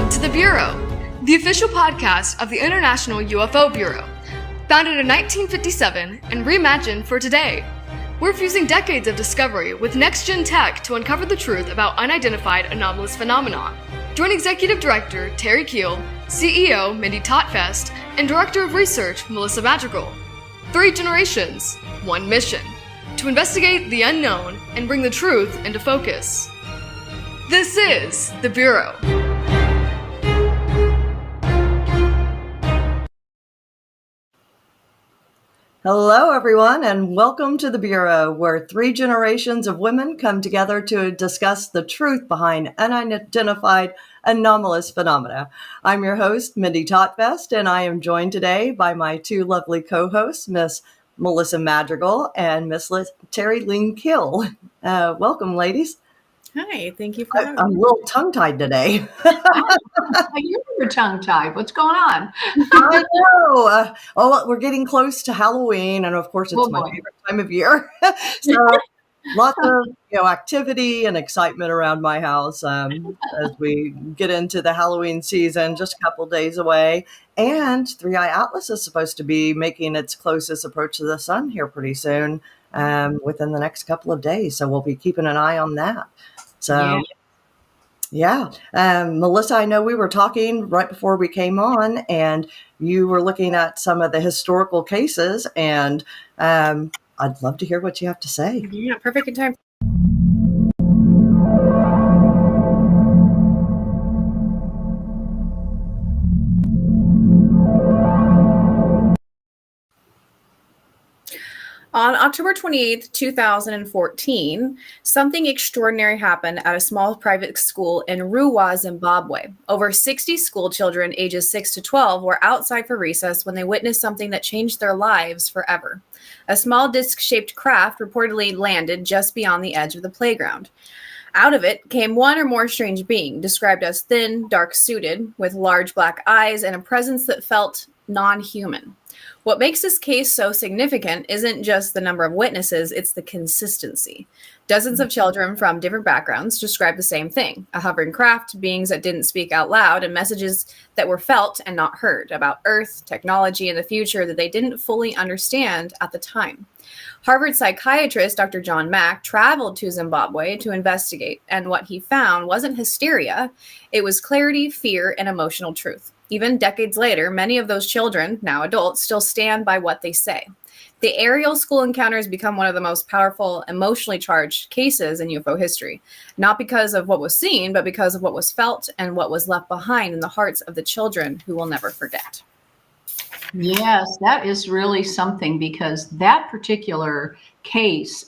Welcome to The Bureau, the official podcast of the International UFO Bureau. Founded in 1957 and reimagined for today, we're fusing decades of discovery with next-gen tech to uncover the truth about unidentified anomalous phenomena. Join Executive Director Terry Keel, CEO Mindy Totfest, and Director of Research Melissa Madrigal. 3 generations, 1 mission: to investigate the unknown and bring the truth into focus. This is The Bureau. Hello, everyone, and welcome to The Bureau, where 3 generations of women come together to discuss the truth behind unidentified anomalous phenomena. I'm your host, Mindy Totfest, and I am joined today by my 2 lovely co-hosts, Miss Melissa Madrigal and Miss Terry Lynn Kill. Welcome, ladies. Hi, thank you for having me. I'm a little tongue-tied today. You're tongue-tied. What's going on? I know. We're getting close to Halloween, and of course, it's my favorite time of year. So lots of activity and excitement around my house as we get into the Halloween season, just a couple days away. And 3i Atlas is supposed to be making its closest approach to the sun here pretty soon, within the next couple of days. So we'll be keeping an eye on that. So, yeah. Melissa, I know we were talking right before we came on, and you were looking at some of the historical cases, and I'd love to hear what you have to say. Yeah, perfect in time. On October 28th, 2014, something extraordinary happened at a small private school in Ruwa, Zimbabwe. Over 60 school children ages 6 to 12 were outside for recess when they witnessed something that changed their lives forever. A small disc-shaped craft reportedly landed just beyond the edge of the playground. Out of it came one or more strange being, described as thin, dark-suited, with large black eyes and a presence that felt non-human. What makes this case so significant isn't just the number of witnesses, it's the consistency. Dozens of children from different backgrounds described the same thing: a hovering craft, beings that didn't speak out loud, and messages that were felt and not heard about Earth, technology, and the future that they didn't fully understand at the time. Harvard psychiatrist Dr. John Mack traveled to Zimbabwe to investigate, and what he found wasn't hysteria, it was clarity, fear, and emotional truth. Even decades later, many of those children, now adults, still stand by what they say. The aerial school encounters become one of the most powerful, emotionally charged cases in UFO history, not because of what was seen, but because of what was felt and what was left behind in the hearts of the children who will never forget. Yes, that is really something, because that particular case,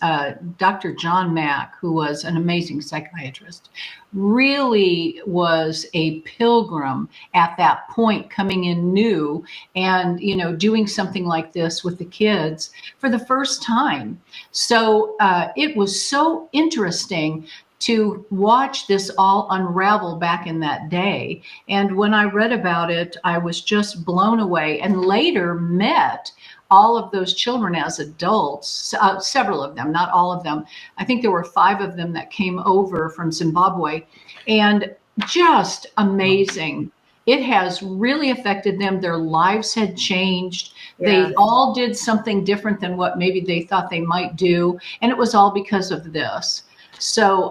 Dr. John Mack, who was an amazing psychiatrist, really was a pilgrim at that point, coming in new and, doing something like this with the kids for the first time. So it was so interesting to watch this all unravel back in that day. And when I read about it, I was just blown away, and later met all of those children as adults, several of them, not all of them. I think there were 5 of them that came over from Zimbabwe, and just amazing. It has really affected them. Their lives had changed. Yeah. They all did something different than what maybe they thought they might do. And it was all because of this. So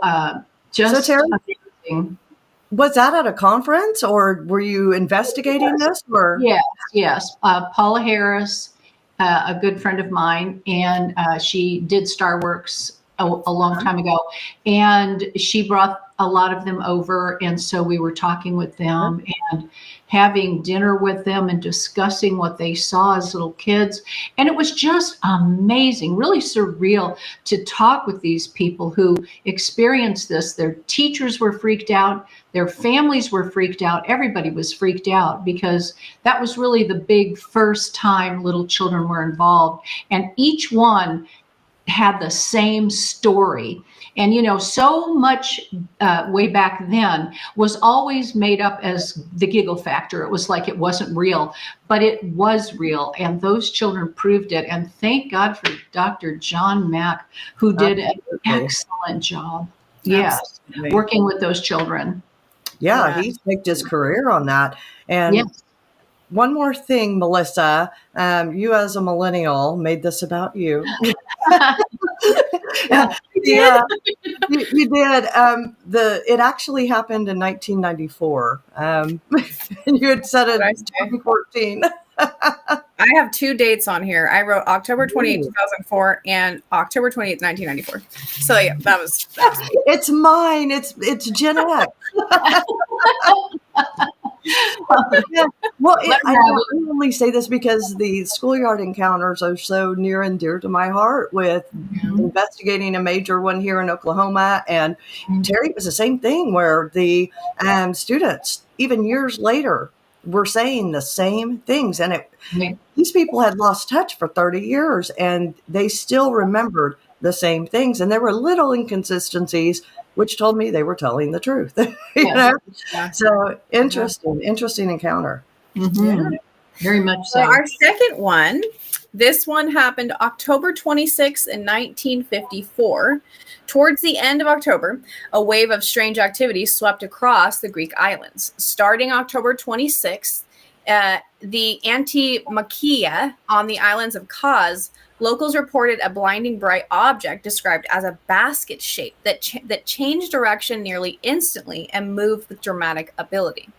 Terry, amazing. Was that at a conference, or were you investigating this? Or Yes. Paula Harris, a good friend of mine, and she did Starworks a long time ago, and she brought a lot of them over, and so we were talking with them and having dinner with them and discussing what they saw as little kids. And it was just amazing, really surreal to talk with these people who experienced this. Their teachers were freaked out. Their families were freaked out. Everybody was freaked out, because that was really the big first time little children were involved. And each one had the same story. And, so much way back then was always made up as the giggle factor. It was like it wasn't real, but it was real. And those children proved it. And thank God for Dr. John Mack, who did an excellent job. Yes, working with those children. Yeah, he's baked his career on that. And Yes. one more thing, Melissa, you as a millennial made this about you. Yeah. Yeah, you did. It actually happened in 1994. And you had said it What I in say? 2014. I have 2 dates on here. I wrote October 28, Ooh. 2004 and October 28th, 1994. So yeah, that was It's mine. It's Gen X. Yeah. Well, I only say this because the schoolyard encounters are so near and dear to my heart with investigating a major one here in Oklahoma. And Terry, it was the same thing where the students, even years later, were saying the same things. And these people had lost touch for 30 years and they still remembered the same things. And there were little inconsistencies, which told me they were telling the truth. You know? Yeah. So interesting encounter. Mm-hmm. Very much so. Our second one, this one happened October 26th in 1954. Towards the end of October, a wave of strange activity swept across the Greek islands. Starting October 26th, the Antimakia on the islands of Kos, locals reported a blinding bright object described as a basket shape that changed direction nearly instantly and moved with dramatic ability.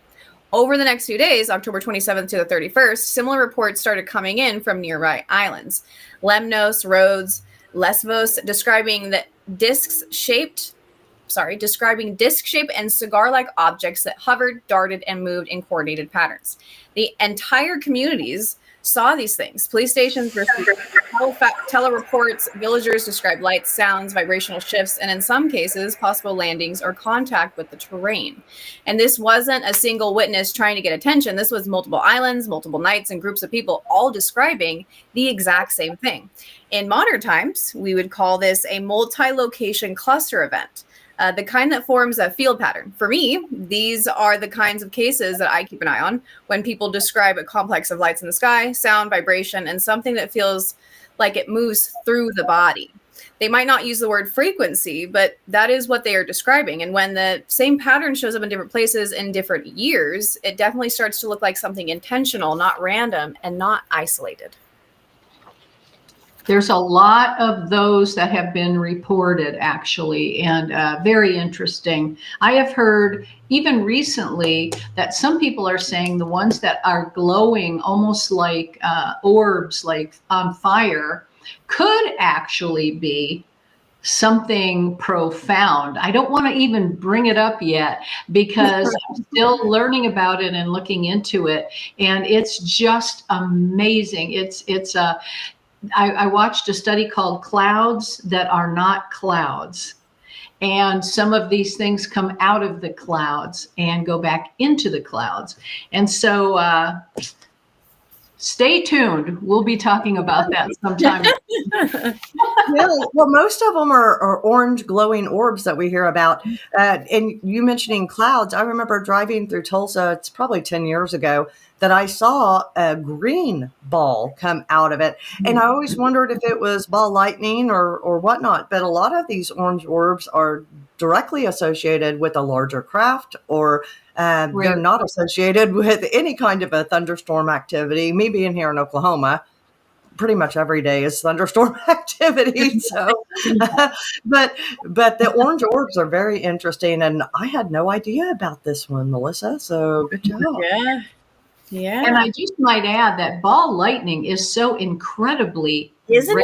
Over the next few days, October 27th to the 31st, similar reports started coming in from nearby islands. Lemnos, Rhodes, Lesbos, describing disc shape and cigar-like objects that hovered, darted, and moved in coordinated patterns. The entire communities saw these things. Police stations received tele-reports. Villagers described lights, sounds, vibrational shifts, and in some cases, possible landings or contact with the terrain. And this wasn't a single witness trying to get attention. This was multiple islands, multiple nights, and groups of people all describing the exact same thing. In modern times, we would call this a multi-location cluster event. The kind that forms a field pattern. For me, these are the kinds of cases that I keep an eye on when people describe a complex of lights in the sky, sound, vibration, and something that feels like it moves through the body. They might not use the word frequency, but that is what they are describing. And when the same pattern shows up in different places in different years, it definitely starts to look like something intentional, not random, and not isolated. There's a lot of those that have been reported, actually, and very interesting. I have heard even recently that some people are saying the ones that are glowing almost like orbs, like on fire, could actually be something profound. I don't want to even bring it up yet because I'm still learning about it and looking into it, and it's just amazing. I watched a study called Clouds That Are Not Clouds. And some of these things come out of the clouds and go back into the clouds. And so stay tuned. We'll be talking about that sometime. Yeah, well, most of them are orange glowing orbs that we hear about. And you mentioning clouds, I remember driving through Tulsa, it's probably 10 years ago, that I saw a green ball come out of it. And I always wondered if it was ball lightning or whatnot. But a lot of these orange orbs are directly associated with a larger craft, or they're not associated with any kind of a thunderstorm activity. Me being here in Oklahoma, pretty much every day is thunderstorm activity. So, but the orange orbs are very interesting, and I had no idea about this one, Melissa. So good job. Yeah. And I just might add that ball lightning is so incredibly, isn't rare.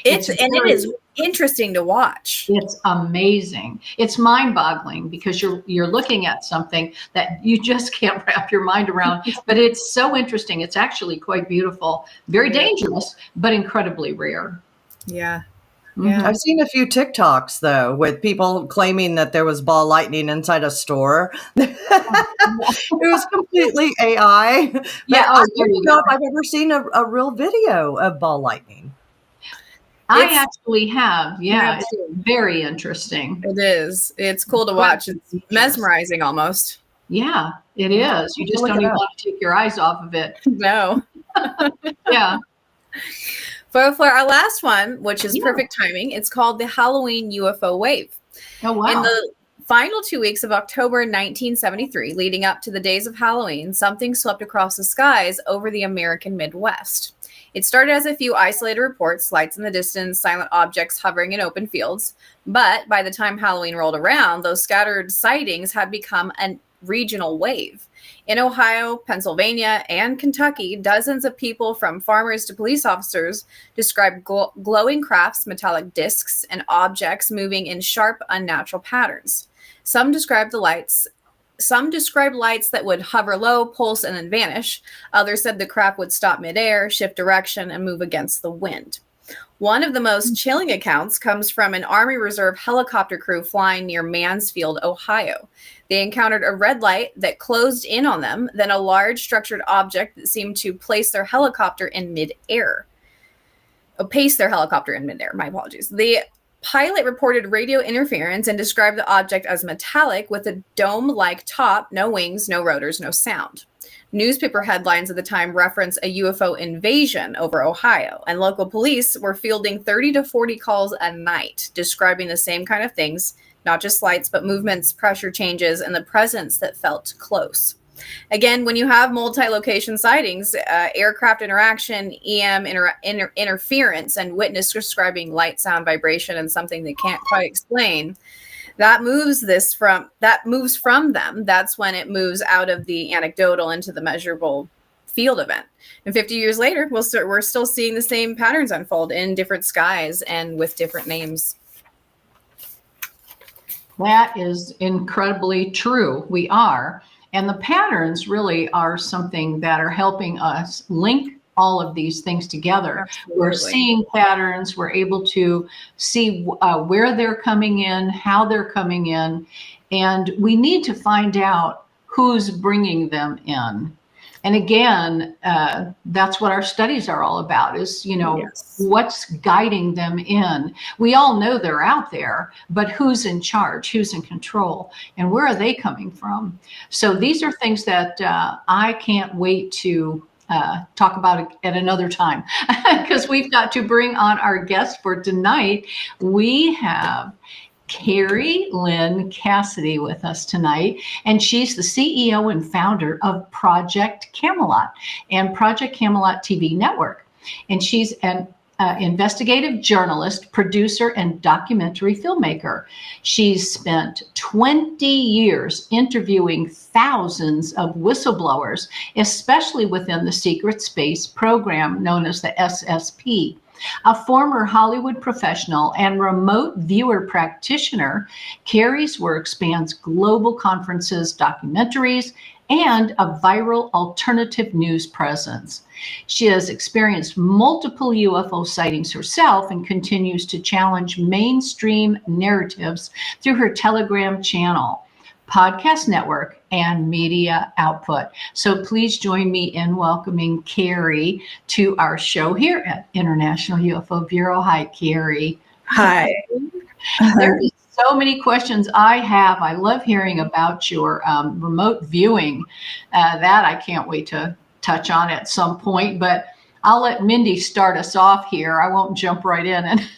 it? It is interesting to watch. It's amazing. It's mind-boggling because you're looking at something that you just can't wrap your mind around, but it's so interesting. It's actually quite beautiful, very dangerous, but incredibly rare. Yeah. Yeah. I've seen a few TikToks though with people claiming that there was ball lightning inside a store. It was completely AI. Yeah, I don't know if I've ever seen a real video of ball lightning. I actually have. Yeah, it's very interesting. It is. It's cool to watch. It's mesmerizing almost. Yeah, it is. You just don't even want to take your eyes off of it. No. Yeah. For our last one, which is perfect timing, it's called the Halloween UFO wave. Oh, wow. In the final 2 weeks of October 1973, leading up to the days of Halloween, something swept across the skies over the American Midwest. It started as a few isolated reports, lights in the distance, silent objects hovering in open fields. But by the time Halloween rolled around, those scattered sightings had become a regional wave. In Ohio, Pennsylvania, and Kentucky, dozens of people, from farmers to police officers, described glowing crafts, metallic discs, and objects moving in sharp, unnatural patterns. Some described lights that would hover low, pulse, and then vanish. Others said the craft would stop midair, shift direction, and move against the wind. One of the most chilling accounts comes from an Army Reserve helicopter crew flying near Mansfield, Ohio. They encountered a red light that closed in on them, then a large structured object that seemed to pace their helicopter in midair. My apologies. The pilot reported radio interference and described the object as metallic with a dome-like top, no wings, no rotors, no sound. Newspaper headlines at the time reference a UFO invasion over Ohio, and local police were fielding 30 to 40 calls a night, describing the same kind of things, not just lights, but movements, pressure changes, and the presence that felt close. Again, when you have multi-location sightings, aircraft interaction, EM interference, and witness describing light, sound, vibration, and something they can't quite explain, that moves from them. That's when it moves out of the anecdotal into the measurable field event. And 50 years later, we're still seeing the same patterns unfold in different skies and with different names. That is incredibly true. We are. And the patterns really are something that are helping us link all of these things together. Absolutely. We're seeing patterns. We're able to see where they're coming in, how they're coming in, and we need to find out who's bringing them in. And again, that's what our studies are all about, is, yes, what's guiding them in. We all know they're out there, but who's in charge, who's in control, and where are they coming from? So these are things that I can't wait to talk about it at another time, because we've got to bring on our guest for tonight. We have Kerry Cassidy with us tonight, and she's the CEO and founder of Project Camelot and Project Camelot TV network. And she's an investigative journalist, producer, and documentary filmmaker. She's spent 20 years interviewing thousands of whistleblowers, especially within the secret space program known as the SSP. A former Hollywood professional and remote viewer practitioner, Kerry's work spans global conferences, documentaries, and a viral alternative news presence. She has experienced multiple UFO sightings herself and continues to challenge mainstream narratives through her Telegram channel, podcast network, and media output. So please join me in welcoming Kerry to our show here at International UFO Bureau. Hi, Kerry. Hi. There's so many questions I have. I love hearing about your remote viewing. That I can't wait to touch on at some point, but I'll let Mindy start us off here. I won't jump right in and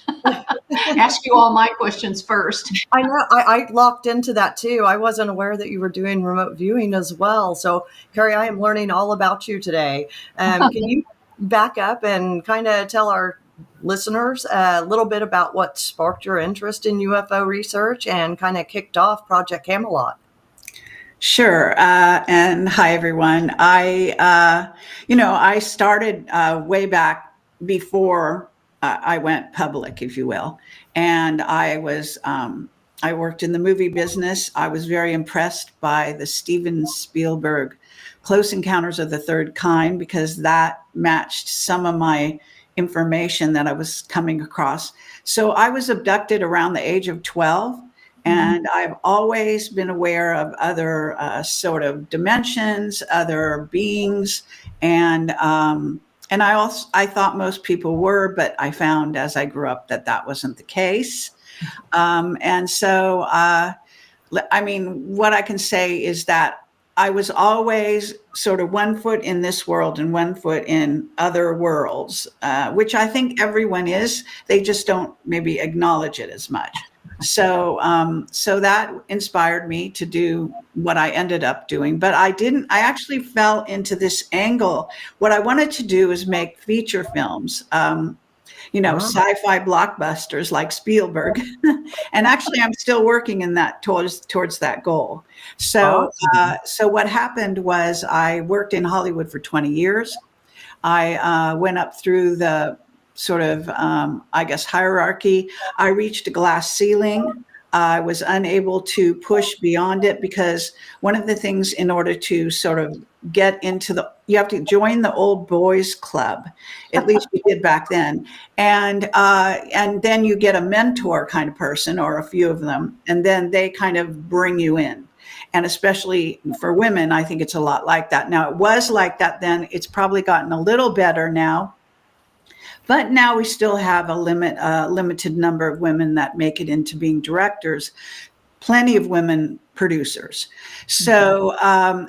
ask you all my questions first. I know. I locked into that too. I wasn't aware that you were doing remote viewing as well. So, Kerry, I am learning all about you today. Can you back up and kind of tell our listeners a little bit about what sparked your interest in UFO research and kind of kicked off Project Camelot? Sure. And hi, everyone. I started way back before I went public, if you will. And I worked in the movie business. I was very impressed by the Steven Spielberg Close Encounters of the Third Kind, because that matched some of my information that I was coming across. So I was abducted around the age of 12. And I've always been aware of other sort of dimensions, other beings, and I thought most people were, but I found as I grew up that wasn't the case. And so, what I can say is that I was always sort of one foot in this world and one foot in other worlds, which I think everyone is. They just don't maybe acknowledge it as much. So that inspired me to do what I ended up doing. But I actually fell into this angle. What I wanted to do is make feature films. Sci-fi blockbusters like Spielberg. And actually, I'm still working in that towards that goal. So, so what happened was I worked in Hollywood for 20 years. I went up through the sort of, hierarchy. I reached a glass ceiling. I was unable to push beyond it because one of the things, in order to sort of get into you have to join the old boys club. At least we did back then. And then you get a mentor kind of person, or a few of them, and then they kind of bring you in. And especially for women, I think it's a lot like that. Now, it was like that then. It's probably gotten a little better now. But now we still have a limited number of women that make it into being directors, plenty of women producers. So,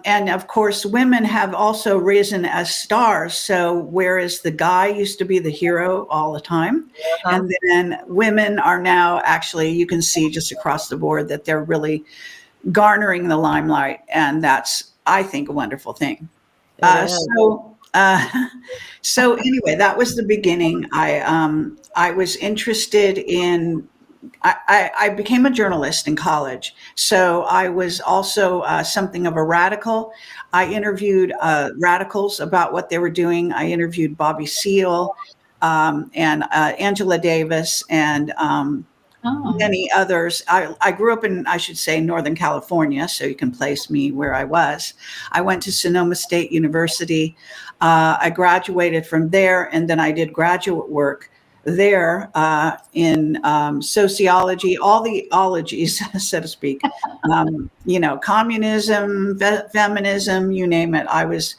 and of course, women have also risen as stars. So whereas the guy used to be the hero all the time, and then women are now actually, you can see just across the board that they're really garnering the limelight. And that's, I think, a wonderful thing. So anyway, that was the beginning. I was interested in, I became a journalist in college. So I was also something of a radical. I interviewed radicals about what they were doing. I interviewed Bobby Seale and Angela Davis and many others. I grew up in, I should say, Northern California, so you can place me where I was. I went to Sonoma State University. I graduated from there, and then I did graduate work there in sociology, all the ologies, so to speak. Communism, feminism, you name it. I was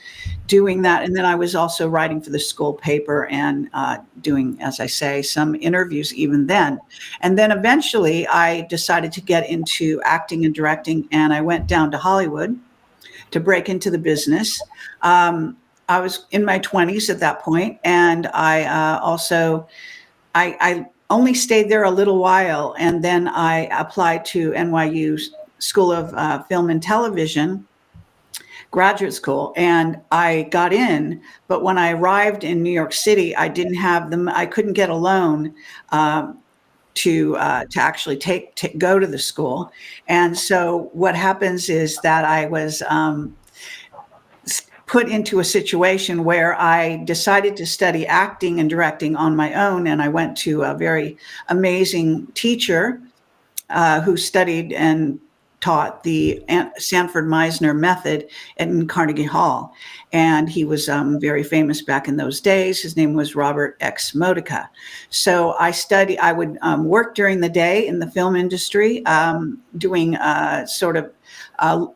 doing that. And then I was also writing for the school paper and doing, as I say, some interviews even then. And then eventually I decided to get into acting and directing, and I went down to Hollywood to break into the business. I was in my 20s at that point, and I only stayed there a little while, and then I applied to NYU School of Film and Television graduate school, and I got in. But when I arrived in New York City, I didn't have them. I couldn't get a loan to actually go to the school. And so what happens is that I was put into a situation where I decided to study acting and directing on my own. And I went to a very amazing teacher who studied and taught the Sanford Meisner method in Carnegie Hall. And he was very famous back in those days. His name was Robert X. Modica. So I would work during the day in the film industry, doing sort of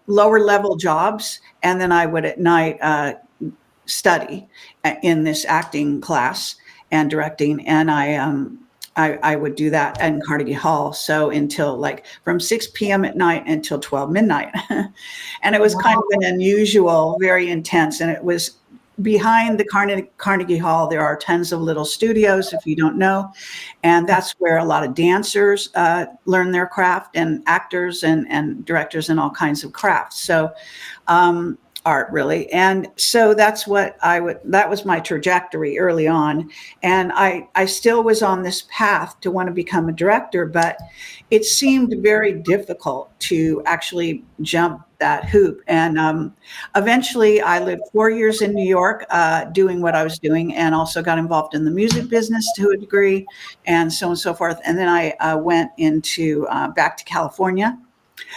lower level jobs. And then I would at night study in this acting class and directing. And I would do that in Carnegie Hall. So until from 6 p.m. at night until 12 midnight. And it was kind of an unusual, very intense. And it was behind the Carnegie Hall. There are tons of little studios, if you don't know. And that's where a lot of dancers learn their craft, and actors and directors and all kinds of crafts. So art, really. And so that's what that was my trajectory early on. And I still was on this path to want to become a director, but it seemed very difficult to actually jump that hoop. And eventually I lived 4 years in New York doing what I was doing, and also got involved in the music business to a degree, and so on and so forth. And then I went into back to California.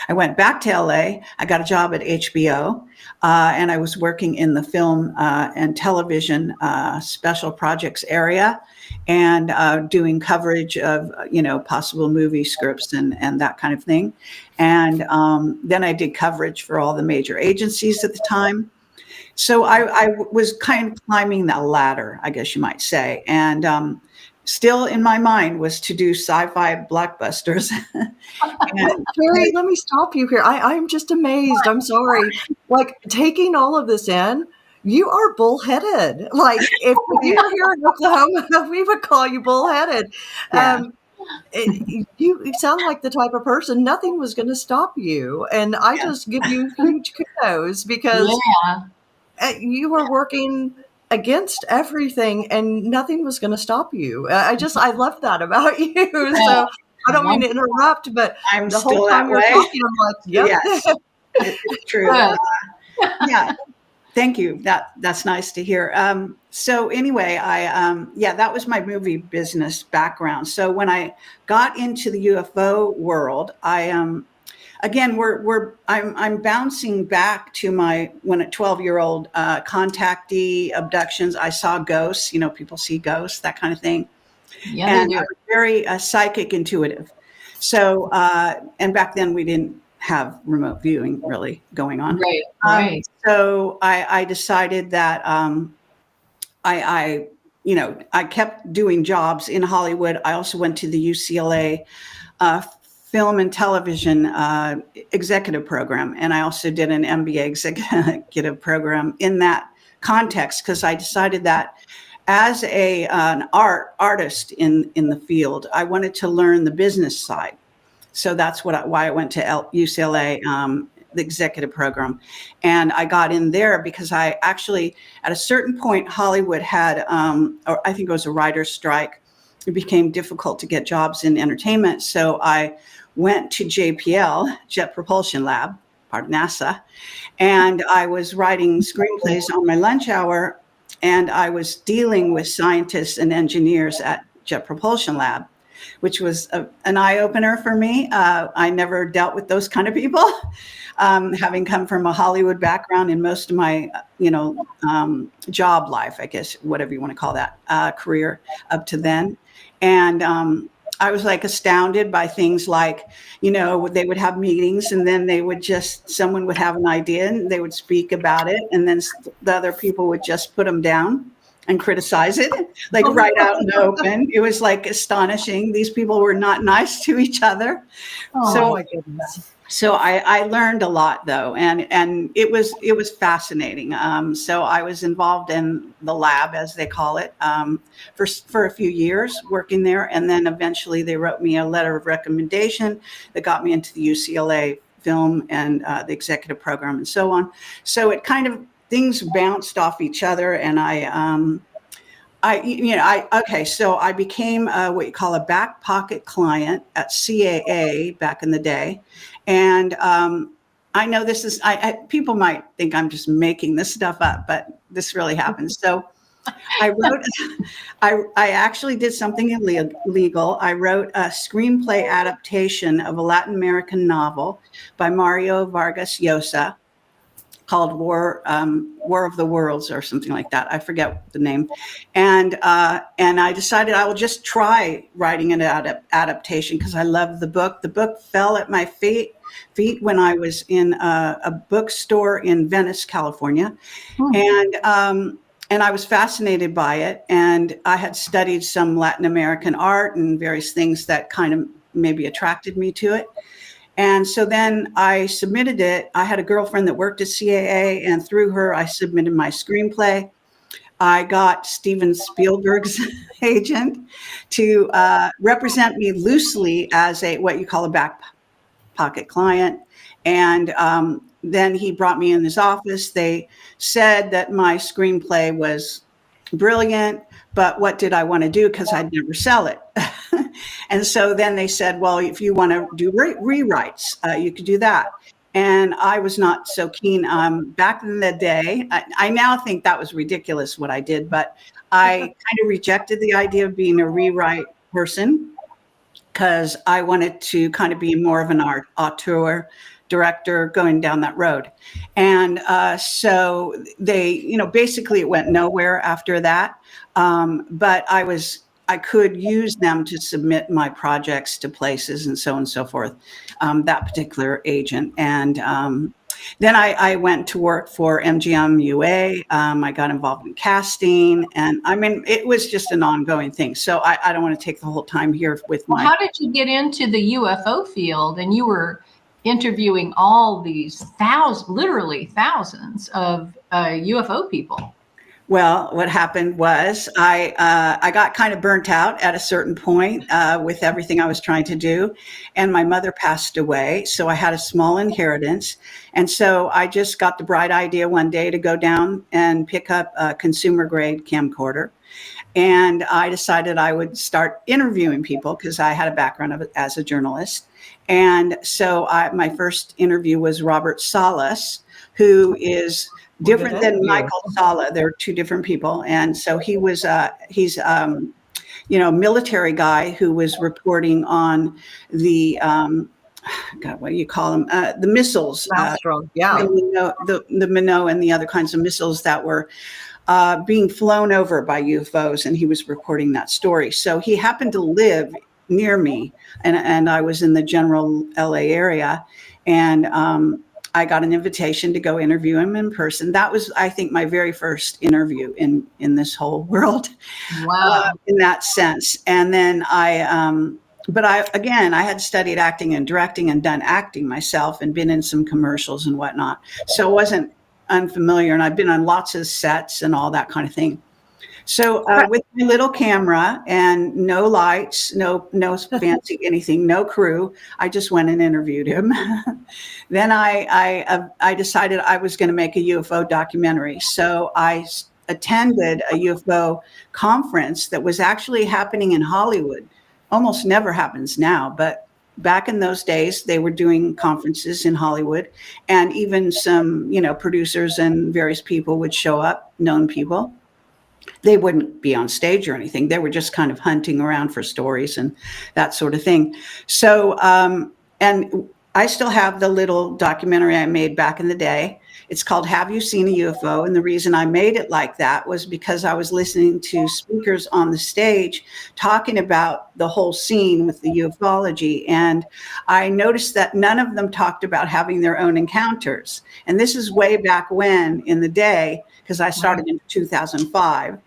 I went back to LA. I got a job at HBO, and I was working in the film and television special projects area, and doing coverage of possible movie scripts and that kind of thing. And then I did coverage for all the major agencies at the time. So I was kind of climbing that ladder, I guess you might say. And still in my mind was to do sci-fi blockbusters. Kerry, let me stop you here. I'm just amazed. I'm sorry. Taking all of this in, you are bullheaded. If you were here in Oklahoma, we would call you bullheaded. Yeah. You sound like the type of person, nothing was going to stop you. And I just give you huge kudos because you were working against everything and nothing was going to stop you. I love that about you. So I don't mean to interrupt, but I'm the still whole that time you're way. talking, I'm like, yep. Yes, it's true. Yeah. Thank you. That's nice to hear. So anyway, that was my movie business background. So when I got into the UFO world, again, I'm bouncing back to when a 12-year-old contactee abductions. I saw ghosts. You know, people see ghosts, that kind of thing. Yeah, and they do. I was very psychic intuitive. So and back then we didn't have remote viewing really going on. Right. So I decided that I kept doing jobs in Hollywood. I also went to the UCLA film and television executive program. And I also did an MBA executive program in that context, because I decided that as an artist in the field, I wanted to learn the business side. So that's why I went to UCLA, the executive program. And I got in there because I actually, at a certain point, Hollywood had, or I think it was a writer's strike. It became difficult to get jobs in entertainment. So I went to JPL, Jet Propulsion Lab, part of NASA. And I was writing screenplays on my lunch hour. And I was dealing with scientists and engineers at Jet Propulsion Lab, which was an eye-opener for me. I never dealt with those kind of people, having come from a Hollywood background in most of my, job life, I guess, whatever you want to call that, career up to then. And I was like astounded by things like, they would have meetings and then someone would have an idea and they would speak about it. And then the other people would just put them down and criticize it, like right out in the open. It was like astonishing. These people were not nice to each other. Oh my goodness. So I learned a lot though, and it was fascinating. So I was involved in the lab, as they call it, for a few years working there, and then eventually they wrote me a letter of recommendation that got me into the UCLA film and the executive program and so on. So it kind of things bounced off each other, and so I became what you call a back pocket client at CAA back in the day. And I know this is, people might think I'm just making this stuff up, but this really happened. So I wrote, I actually did something illegal. I wrote a screenplay adaptation of a Latin American novel by Mario Vargas Llosa called War of the Worlds or something like that. I forget the name. And I decided I will just try writing an adaptation because I love the book. The book fell at my feet when I was in a bookstore in Venice, California. And I was fascinated by it. And I had studied some Latin American art and various things that kind of maybe attracted me to it. And so then I submitted it. I had a girlfriend that worked at CAA, and through her, I submitted my screenplay. I got Steven Spielberg's agent to represent me loosely as what you call a back pocket client. And then he brought me in his office. They said that my screenplay was brilliant, but what did I want to do? Because I'd never sell it. And so then they said, well, if you want to do rewrites, you could do that. And I was not so keen. Back in the day, I now think that was ridiculous what I did, but I kind of rejected the idea of being a rewrite person because I wanted to kind of be more of an auteur director going down that road. And so they, basically it went nowhere after that. But I could use them to submit my projects to places and so on and so forth, that particular agent. And then I went to work for MGM UA. I got involved in casting. And I mean, it was just an ongoing thing. So I don't want to take the whole time here with my... How did you get into the UFO field? And you were interviewing all these literally thousands of UFO people. Well, what happened was I got kind of burnt out at a certain point with everything I was trying to do, and my mother passed away, so I had a small inheritance, and so I just got the bright idea one day to go down and pick up a consumer grade camcorder, and I decided I would start interviewing people because I had a background as a journalist, and so my first interview was Robert Salas, who is different than Michael Sala. They're two different people. And so he's military guy who was reporting on the, God, what do you call them? The missiles, the Minnow and the other kinds of missiles that were being flown over by UFOs. And he was reporting that story. So he happened to live near me, and I was in the general LA area. And, I got an invitation to go interview him in person. That was, I think, my very first interview in this whole world. Wow. In that sense. And then I had studied acting and directing and done acting myself and been in some commercials and whatnot. So I wasn't unfamiliar, and I've been on lots of sets and all that kind of thing. So with my little camera and no lights, no fancy anything, no crew, I just went and interviewed him. Then I decided I was going to make a UFO documentary. So I attended a UFO conference that was actually happening in Hollywood. Almost never happens now, but back in those days, they were doing conferences in Hollywood, and even some, producers and various people would show up, known people. They wouldn't be on stage or anything. They were just kind of hunting around for stories and that sort of thing. So, and I still have the little documentary I made back in the day. It's called Have You Seen a UFO? And the reason I made it like that was because I was listening to speakers on the stage talking about the whole scene with the ufology. And I noticed that none of them talked about having their own encounters. And this is way back when in the day, because I started in 2005,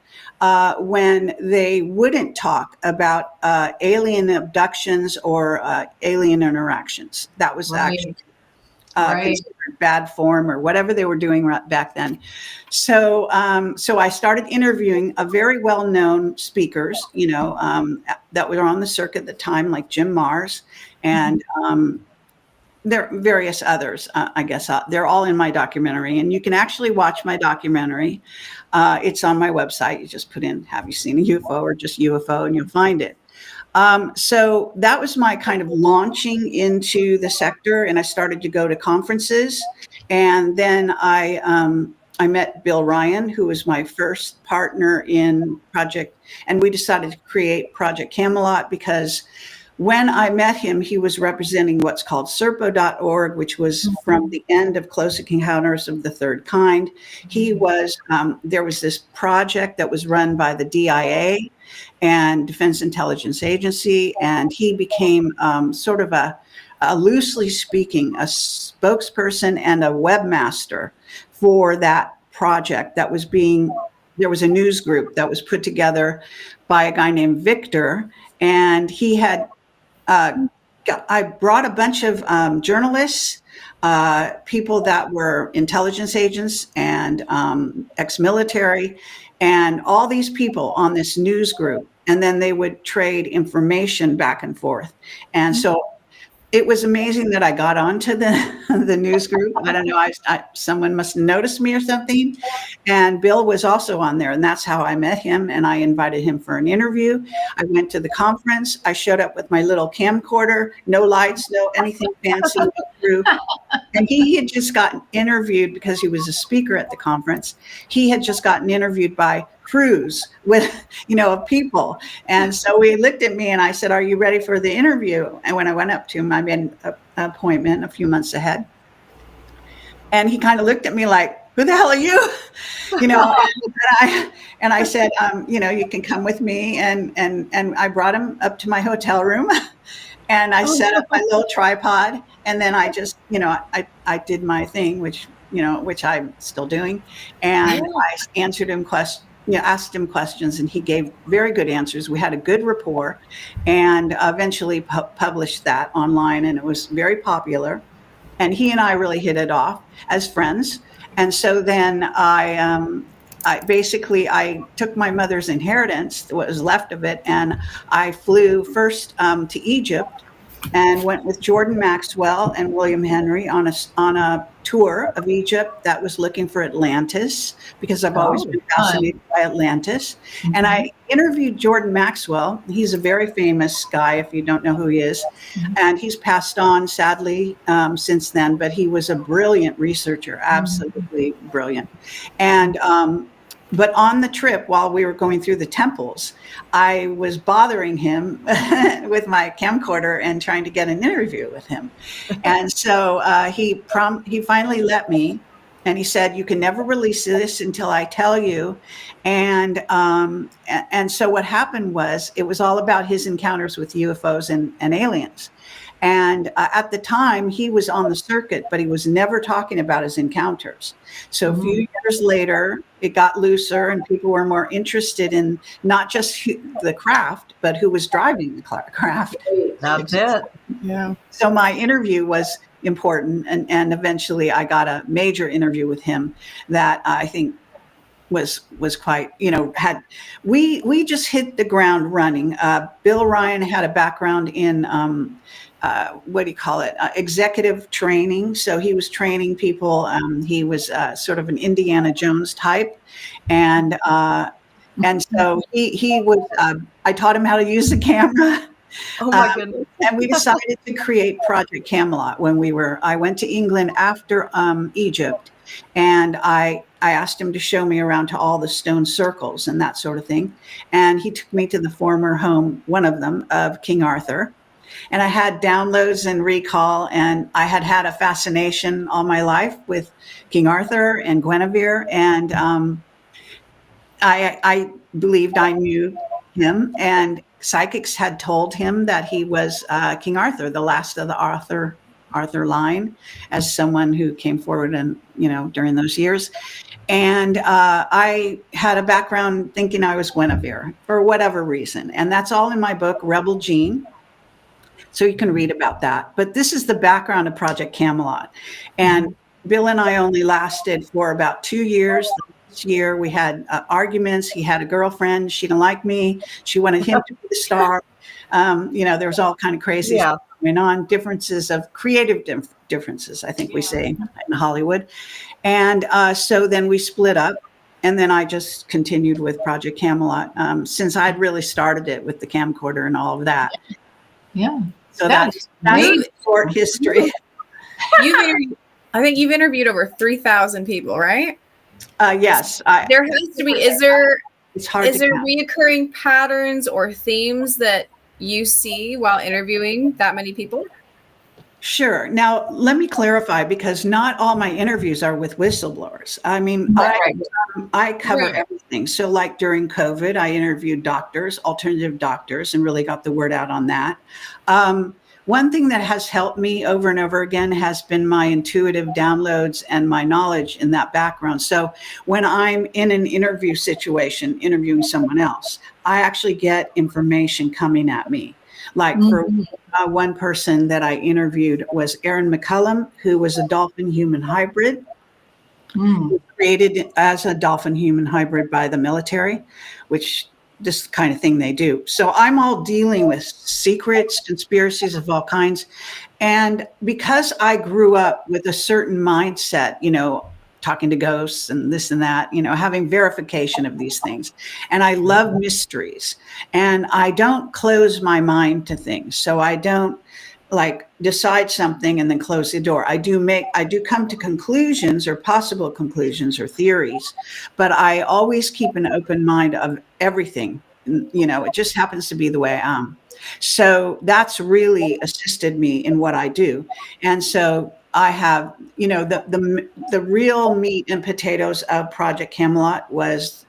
when they wouldn't talk about alien abductions or alien interactions. That was actually considered bad form or whatever they were doing back then. So I started interviewing a very well-known speakers, that were on the circuit at the time, like Jim Mars and there are various others, I guess. They're all in my documentary, and you can actually watch my documentary. It's on my website. You just put in, have you seen a UFO, or just UFO, and you'll find it. So that was my kind of launching into the sector, and I started to go to conferences. And then I met Bill Ryan, who was my first partner in Project, and we decided to create Project Camelot because when I met him, he was representing what's called Serpo.org, which was from the end of Close Encounters of the Third Kind. He was, there was this project that was run by the DIA and Defense Intelligence Agency, and he became sort of a loosely speaking, a spokesperson and a webmaster for that project that was there was a news group that was put together by a guy named Victor, and he had I brought a bunch of journalists, people that were intelligence agents and ex-military, and all these people on this news group. And then they would trade information back and forth. And so it was amazing that I got onto the news group. I don't know, someone must have noticed me or something. And Bill was also on there, and that's how I met him. And I invited him for an interview. I went to the conference. I showed up with my little camcorder, no lights, no anything fancy. And he had just gotten interviewed because he was a speaker at the conference. He had just gotten interviewed by crews with, of people. And so he looked at me and I said, "Are you ready for the interview?" And when I went up to him, I made an appointment a few months ahead. And he kind of looked at me like, "Who the hell are you?" And I said, "You can come with me." And I brought him up to my hotel room and I set up my little tripod. And then I just, I did my thing, which I'm still doing. And I answered him asked him questions, and he gave very good answers. We had a good rapport, and eventually published that online, and it was very popular. And he and I really hit it off as friends. And so then I I took my mother's inheritance, what was left of it, and I flew first to Egypt and went with Jordan Maxwell and William Henry on a tour of Egypt that was looking for Atlantis, because I've always been fascinated by Atlantis. Mm-hmm. And I interviewed Jordan Maxwell. He's a very famous guy, if you don't know who he is. Mm-hmm. And he's passed on, sadly, since then, but he was a brilliant researcher, absolutely brilliant. And but on the trip, while we were going through the temples, I was bothering him with my camcorder and trying to get an interview with him. And so he finally let me, and he said, "You can never release this until I tell you." And so what happened was, it was all about his encounters with UFOs and aliens. And at the time, he was on the circuit, but he was never talking about his encounters. So a few years later, it got looser, and people were more interested in not just the craft, but who was driving the craft. That's it. Yeah. So my interview was important, and eventually I got a major interview with him that I think was quite, we just hit the ground running. Bill Ryan had a background in executive training. So he was training people. He was sort of an Indiana Jones type. And so he was, I taught him how to use the camera. Oh my goodness. And we decided to create Project Camelot I went to England after Egypt, and I asked him to show me around to all the stone circles and that sort of thing. And he took me to the former home, one of them, of King Arthur. And I had downloads and recall, and I had a fascination all my life with King Arthur and Guinevere. And I believed I knew him, and psychics had told him that he was King Arthur, the last of the Arthur line, as someone who came forward and, during those years. And I had a background thinking I was Guinevere for whatever reason. And that's all in my book, Rebel Gene. So you can read about that. But this is the background of Project Camelot. And Bill and I only lasted for about 2 years. This year we had arguments. He had a girlfriend. She didn't like me. She wanted him to be the star. There was all kind of crazy stuff going on. Differences of creative differences, I think we say in Hollywood. And so then we split up. And then I just continued with Project Camelot since I'd really started it with the camcorder and all of that. Yeah. So that's a short history. I think you've interviewed over 3,000 people, right? Yes. There has to be. Is there count. reoccurring patterns or themes that you see while interviewing that many people? Sure. Now, let me clarify, because not all my interviews are with whistleblowers. I mean, I cover everything. So like during COVID, I interviewed doctors, alternative doctors, and really got the word out on that. One thing that has helped me over and over again has been my intuitive downloads and my knowledge in that background. So when I'm in an interview situation, interviewing someone else, I actually get information coming at me. Like for one person that I interviewed was Aaron McCullum, who was a dolphin-human hybrid, created as a dolphin-human hybrid by the military, which this kind of thing they do. So I'm all dealing with secrets, conspiracies of all kinds. And because I grew up with a certain mindset, talking to ghosts and this and that, having verification of these things. And I love mysteries, and I don't close my mind to things. So I don't decide something and then close the door. I do come to conclusions or possible conclusions or theories, but I always keep an open mind of everything. It just happens to be the way I am. So that's really assisted me in what I do. And so I have, the real meat and potatoes of Project Camelot was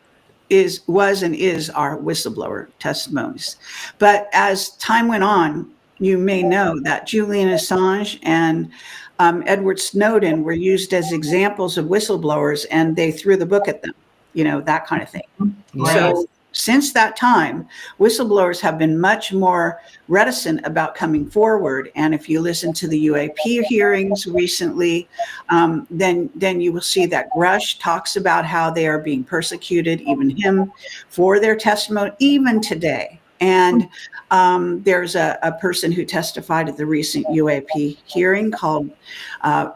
and is our whistleblower testimonies. But as time went on, you may know that Julian Assange and Edward Snowden were used as examples of whistleblowers, and they threw the book at them, that kind of thing. Yes. So since that time, whistleblowers have been much more reticent about coming forward. And if you listen to the UAP hearings recently, then you will see that Grush talks about how they are being persecuted, even him, for their testimony, even today. And there's a person who testified at the recent UAP hearing called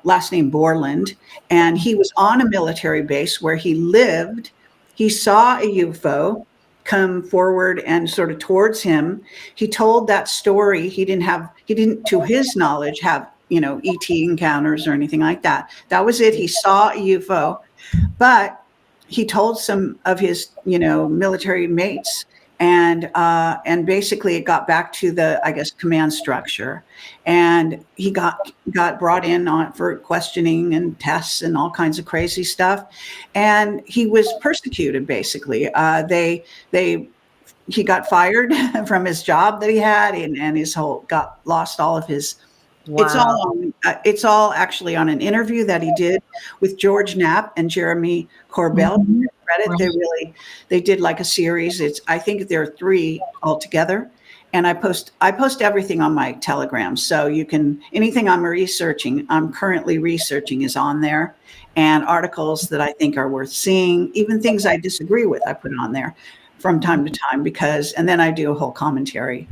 last name Borland, and he was on a military base where he lived. He saw a UFO come forward and sort of towards him. He told that story. He didn't, to his knowledge, have, ET encounters or anything like that. That was it. He saw a UFO, but he told some of his, military mates, and basically it got back to the, I guess, command structure, and he got brought in for questioning and tests and all kinds of crazy stuff, and he was persecuted. Basically, he got fired from his job that he had, and his lost all of his. Wow. It's all actually on an interview that he did with George Knapp and Jeremy Corbell. Credit, they did like a series. I think there are 3 altogether, and I post everything on my Telegram, so you can, anything I'm currently researching is on there, and articles that I think are worth seeing, even things I disagree with, I put on there from time to time, and then I do a whole commentary,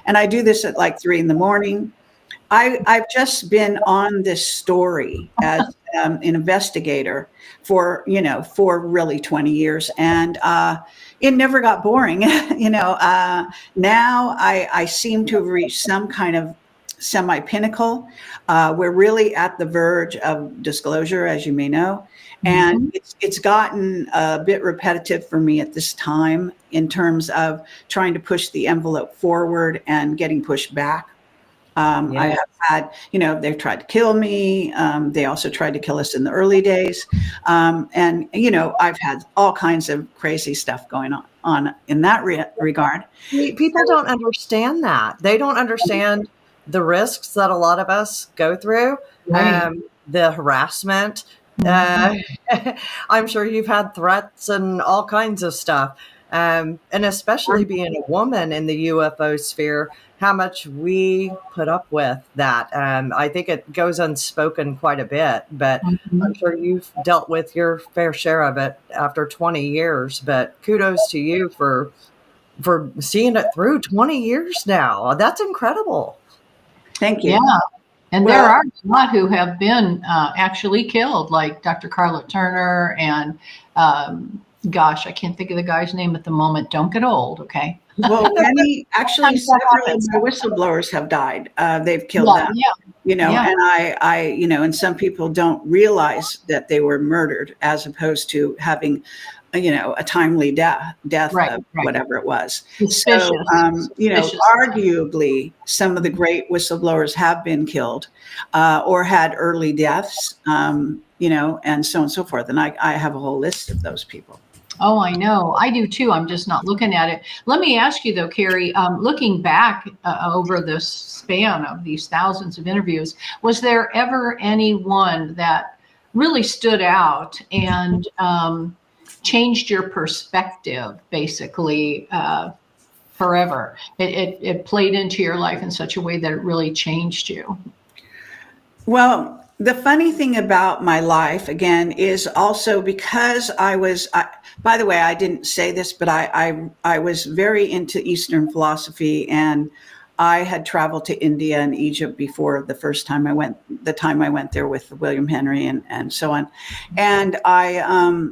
and I do this at like 3 a.m. I've just been on this story as an investigator for really 20 years, and it never got boring. Now I seem to have reached some kind of semi-pinnacle. We're really at the verge of disclosure, as you may know, and it's gotten a bit repetitive for me at this time in terms of trying to push the envelope forward and getting pushed back. I have had, they've tried to kill me. They also tried to kill us in the early days. And, I've had all kinds of crazy stuff going on in that regard. People don't understand that. They don't understand the risks that a lot of us go through, the harassment. I'm sure you've had threats and all kinds of stuff. And especially being a woman in the UFO sphere, how much we put up with that. I think it goes unspoken quite a bit, but I'm sure you've dealt with your fair share of it after 20 years. But kudos to you for seeing it through 20 years now. That's incredible. Thank you. Yeah. And there are a lot who have been actually killed, like Dr. Carla Turner and gosh, I can't think of the guy's name at the moment. Don't get old, okay? Well, several of the whistleblowers have died. They've killed them, and and some people don't realize that they were murdered as opposed to having, a timely death of whatever it was. Suspicious. So, arguably some of the great whistleblowers have been killed or had early deaths, and so on and so forth. And I have a whole list of those people. Oh, I know. I do too. I'm just not looking at it. Let me ask you though, Kerry, looking back over the span of these thousands of interviews, was there ever anyone that really stood out and changed your perspective basically forever? It played into your life in such a way that it really changed you? Well, the funny thing about my life, again, is also because by the way, I didn't say this, but I was very into Eastern philosophy, and I had traveled to India and Egypt before the time I went there with William Henry and so on. And I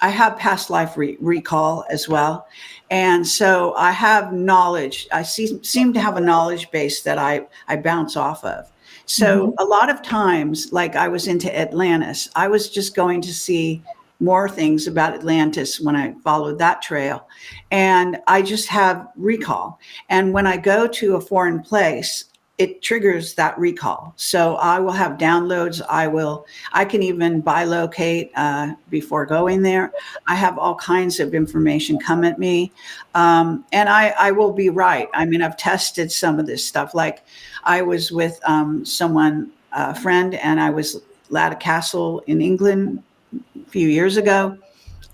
have past life recall as well. And so I have knowledge. I seem to have a knowledge base that I bounce off of. So a lot of times, like I was into Atlantis, I was just going to see more things about Atlantis when I followed that trail. And I just have recall. And when I go to a foreign place, it triggers that recall. So I will have downloads. I can even bilocate before going there. I have all kinds of information come at me. And I will be right. I mean, I've tested some of this stuff. Like I was with a friend, and I was at a castle in England a few years ago.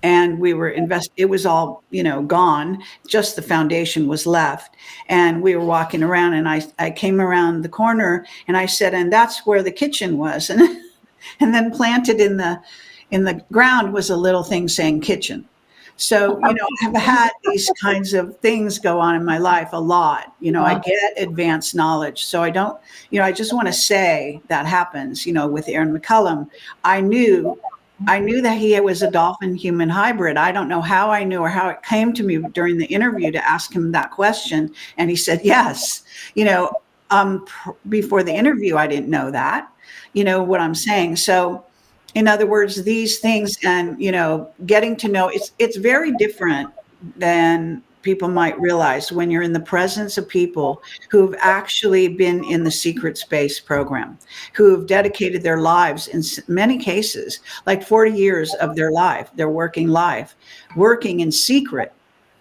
and we were it was all, gone. Just the foundation was left. And we were walking around, and I came around the corner, and I said, and that's where the kitchen was. And then planted in the ground was a little thing saying kitchen. So, I've had these kinds of things go on in my life a lot. I get advanced knowledge. So I don't, I just want to say that happens, with Aaron McCullum. I knew that he was a dolphin human hybrid. I don't know how I knew or how it came to me during the interview to ask him that question. And he said, yes. Before the interview, I didn't know that, what I'm saying. So in other words, these things and, getting to know, it's very different than people might realize when you're in the presence of people who've actually been in the secret space program, who have dedicated their lives in many cases, like 40 years of their life, their working life, working in secret.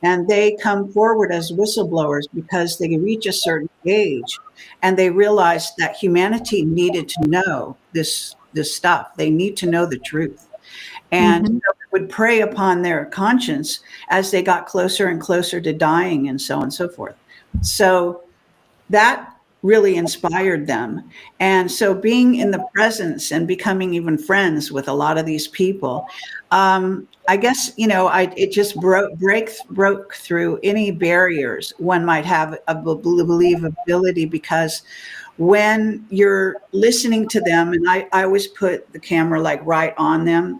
And they come forward as whistleblowers because they reach a certain age and they realize that humanity needed to know this stuff. They need to know the truth. And so it would prey upon their conscience as they got closer and closer to dying and so on and so forth. So that really inspired them. And so being in the presence and becoming even friends with a lot of these people, I guess, it just broke through any barriers one might have of believability, because when you're listening to them, and I always put the camera like right on them,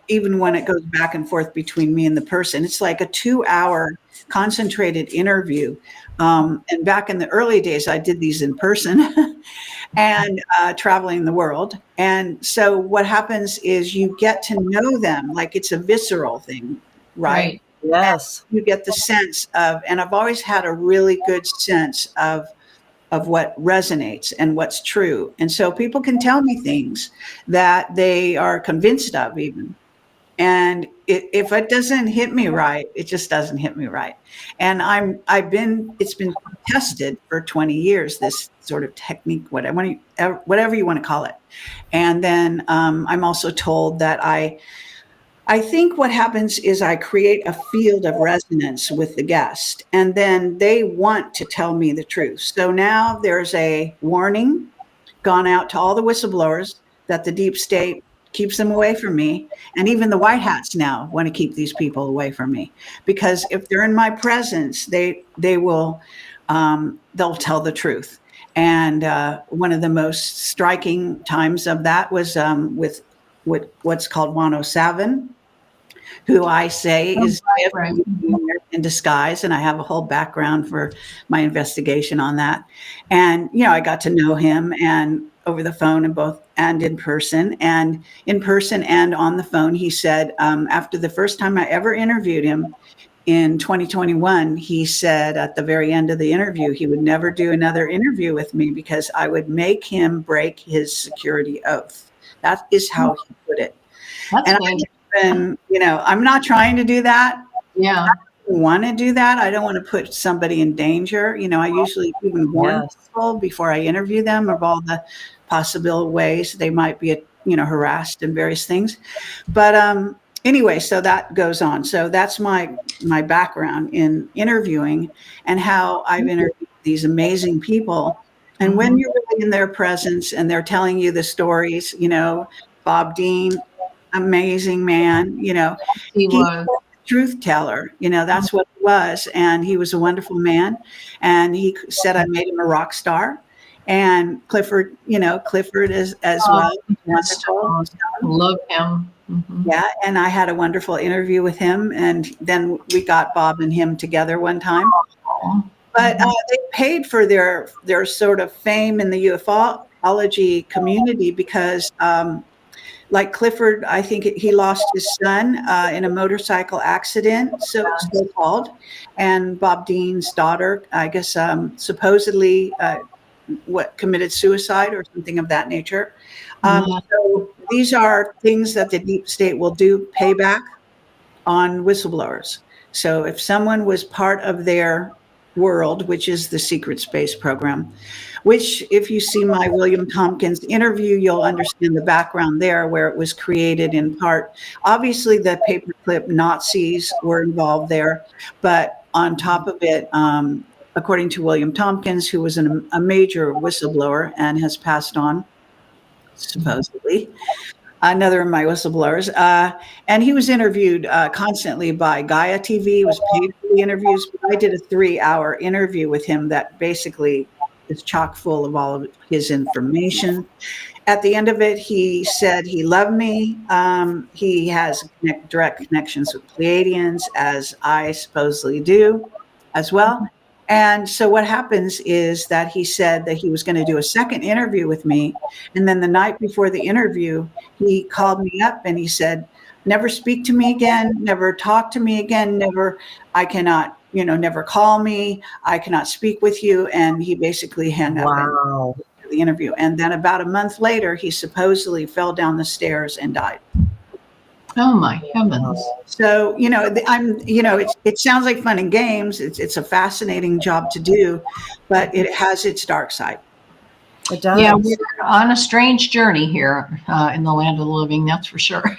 even when it goes back and forth between me and the person, it's like a 2-hour concentrated interview. And back in the early days, I did these in person and traveling the world. And so what happens is you get to know them like it's a visceral thing, right? Yes. And you get the sense of, and I've always had a really good sense of what resonates and what's true. And so people can tell me things that they are convinced of even. And if it doesn't hit me right, it just doesn't hit me right. And it's been tested for 20 years, this sort of technique, whatever you want to call it. And then I'm also told that I think what happens is I create a field of resonance with the guest, and then they want to tell me the truth. So now there's a warning gone out to all the whistleblowers that the deep state keeps them away from me. And even the white hats now want to keep these people away from me, because if they're in my presence, they will, they'll tell the truth. And one of the most striking times of that was with what's called 107, who I say is in disguise. And I have a whole background for my investigation on that. And, I got to know him and over the phone and in person and on the phone. He said, after the first time I ever interviewed him in 2021, he said at the very end of the interview, he would never do another interview with me because I would make him break his security oath. That is how he put it. And I'm not trying to do that. Yeah. I don't want to do that. I don't want to put somebody in danger. I usually even warn people before I interview them of all the possible ways they might be, harassed and various things. But anyway, so that goes on. So that's my background in interviewing and how I've interviewed these amazing people. And when you're really in their presence and they're telling you the stories, Bob Dean, amazing man, he was a truth teller, that's what he was. And he was a wonderful man. And he said I made him a rock star. And Clifford, Clifford is as well. Wonderful. Love him. Mm-hmm. Yeah. And I had a wonderful interview with him. And then we got Bob and him together one time. But they paid for their sort of fame in the ufology community because like Clifford, I think he lost his son in a motorcycle accident, so-called. And Bob Dean's daughter, I guess, supposedly committed suicide or something of that nature. So these are things that the deep state will do payback on whistleblowers. So if someone was part of their world, which is the secret space program, which if you see my William Tompkins interview, you'll understand the background there, where it was created in part. Obviously, the paperclip Nazis were involved there, but on top of it, according to William Tompkins, who was a major whistleblower and has passed on, supposedly, another of my whistleblowers. And he was interviewed constantly by Gaia TV, was paid for the interviews. But I did a 3-hour interview with him that basically is chock full of all of his information. At the end of it, he said he loved me. He has direct connections with Pleiadians, as I supposedly do as well. And so what happens is that he said that he was going to do a second interview with me. And then the night before the interview, he called me up and he said, never speak to me again, never talk to me again, never call me, I cannot speak with you. And he basically hung up the interview. And then about a month later, he supposedly fell down the stairs and died. Oh my heavens. So, it sounds like fun and games. It's a fascinating job to do, but it has its dark side. It does. Yeah, we're on a strange journey here in the land of the living, that's for sure.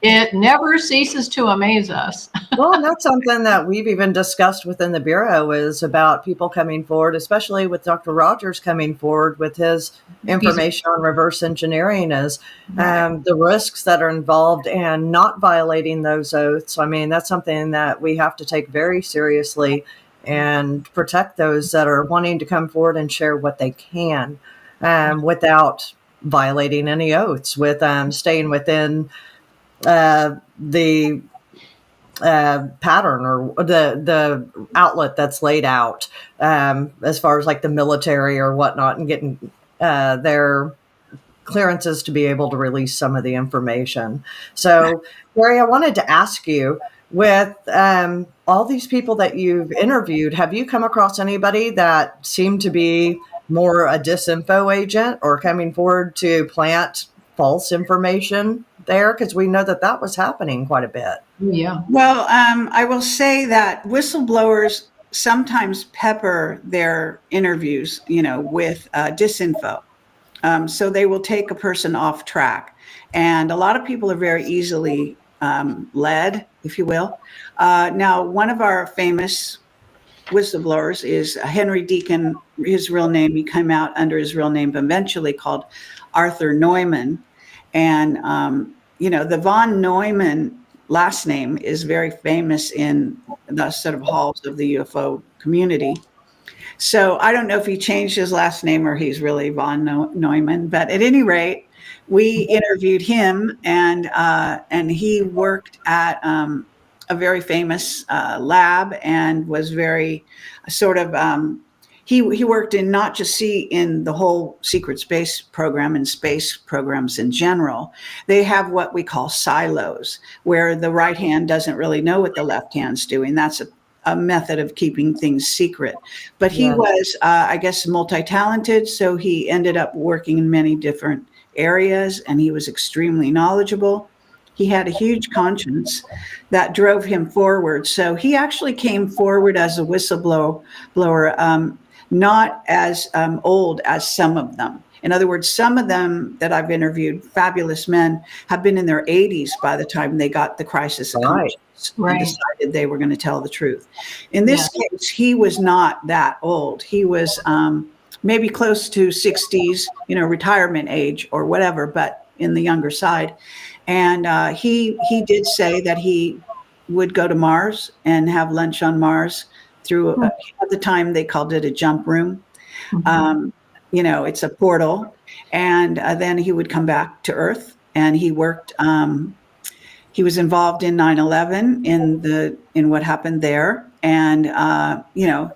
It never ceases to amaze us. Well, and that's something that we've even discussed within the Bureau, is about people coming forward, especially with Dr. Rogers coming forward with his information on reverse engineering, is the risks that are involved and not violating those oaths. I mean, that's something that we have to take very seriously and protect those that are wanting to come forward and share what they can without violating any oaths, with staying within the pattern or the outlet that's laid out, as far as like the military or whatnot, and getting their clearances to be able to release some of the information. So, Kerry, I wanted to ask you, with all these people that you've interviewed, have you come across anybody that seemed to be more a disinfo agent or coming forward to plant false information there? Because we know that was happening quite a bit. Yeah. Well, I will say that whistleblowers sometimes pepper their interviews, with disinfo. So they will take a person off track. And a lot of people are very easily led, if you will. Now, one of our famous whistleblowers is Henry Deacon. His real name, he came out under his real name eventually, called Arthur Neumann. And, the von Neumann last name is very famous in the sort of halls of the UFO community. So I don't know if he changed his last name or he's really von Neumann, but at any rate, we interviewed him, and he worked at a very famous lab, and was very sort of he worked in not just in the whole secret space program and space programs in general. They have what we call silos, where the right hand doesn't really know what the left hand's doing. That's a method of keeping things secret. But he was, I guess, multi-talented, so he ended up working in many different areas, and he was extremely knowledgeable. He had a huge conscience that drove him forward. So he actually came forward as a whistleblower, not as old as some of them. In other words, some of them that I've interviewed, fabulous men, have been in their 80s by the time they got the crisis of conscience and decided they were going to tell the truth. In this case, he was not that old. He was maybe close to 60s, retirement age or whatever, but in the younger side. And he did say that he would go to Mars and have lunch on Mars through, at the time they called it a jump room. It's a portal. And then he would come back to Earth, and he worked, he was involved in 9/11 in what happened there. And,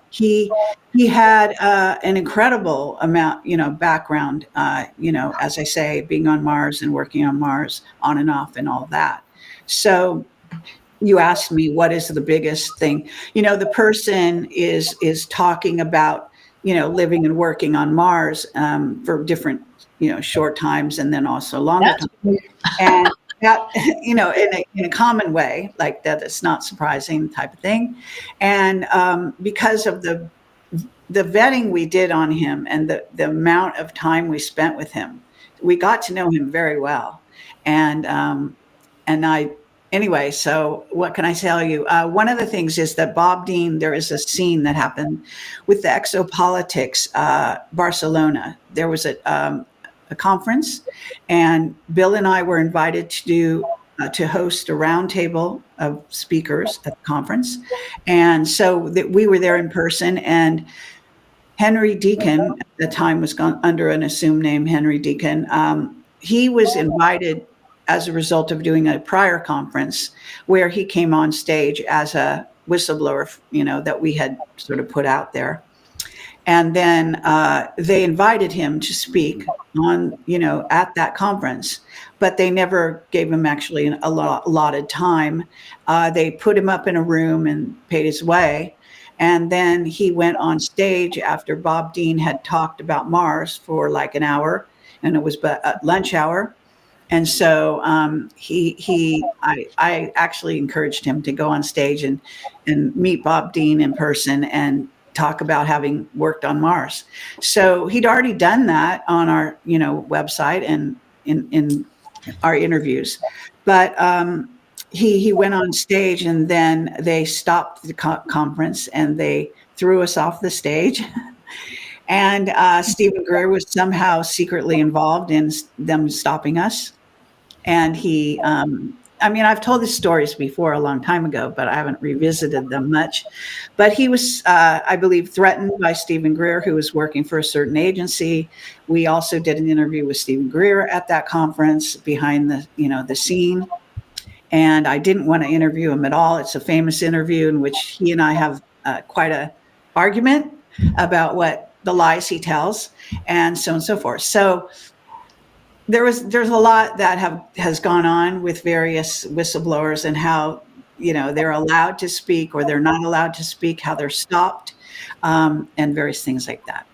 he had an incredible amount, background, as I say, being on Mars and working on Mars on and off and all that. So you asked me, what is the biggest thing? The person is talking about, living and working on Mars for different, short times and then also longer times. And that, in a common way, like that, it's not surprising type of thing. And because of the vetting we did on him and the amount of time we spent with him, we got to know him very well. Anyway, so what can I tell you? One of the things is that Bob Dean, there is a scene that happened with the Exopolitics Barcelona. There was a conference, and Bill and I were invited to host a roundtable of speakers at the conference. And so that we were there in person, and Henry Deacon at the time was gone under an assumed name, Henry Deacon. He was invited as a result of doing a prior conference where he came on stage as a whistleblower, that we had sort of put out there. And then they invited him to speak on, at that conference, but they never gave him actually a allotted time. They put him up in a room and paid his way. And then he went on stage after Bob Dean had talked about Mars for like an hour, and it was lunch hour. And so I actually encouraged him to go on stage and meet Bob Dean in person and talk about having worked on Mars. So he'd already done that on our, website and in our interviews. But he went on stage, and then they stopped the conference and they threw us off the stage. And Stephen Greer was somehow secretly involved in them stopping us. And he, I've told these stories before a long time ago, but I haven't revisited them much. But he was, I believe, threatened by Stephen Greer, who was working for a certain agency. We also did an interview with Stephen Greer at that conference behind the scene. And I didn't want to interview him at all. It's a famous interview in which he and I have quite a argument about what the lies he tells, and so on and so forth. So there's a lot that has gone on with various whistleblowers, and how they're allowed to speak or they're not allowed to speak, how they're stopped, and various things like that.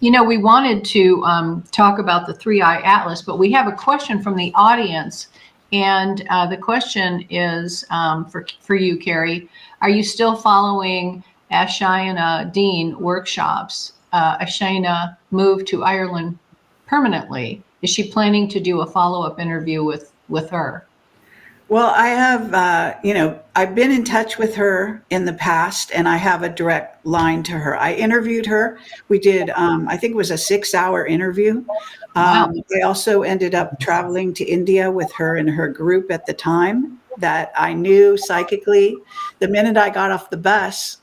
We wanted to talk about the 3i Atlas, but we have a question from the audience, and the question is for you, Kerry. Are you still following Ashayana Dean workshops? Ashayana moved to Ireland permanently. Is she planning to do a follow-up interview with her? Well, I have, I've been in touch with her in the past, and I have a direct line to her. I interviewed her. We did, I think it was a 6-hour interview. Wow. I also ended up traveling to India with her and her group at the time, that I knew psychically the minute I got off the bus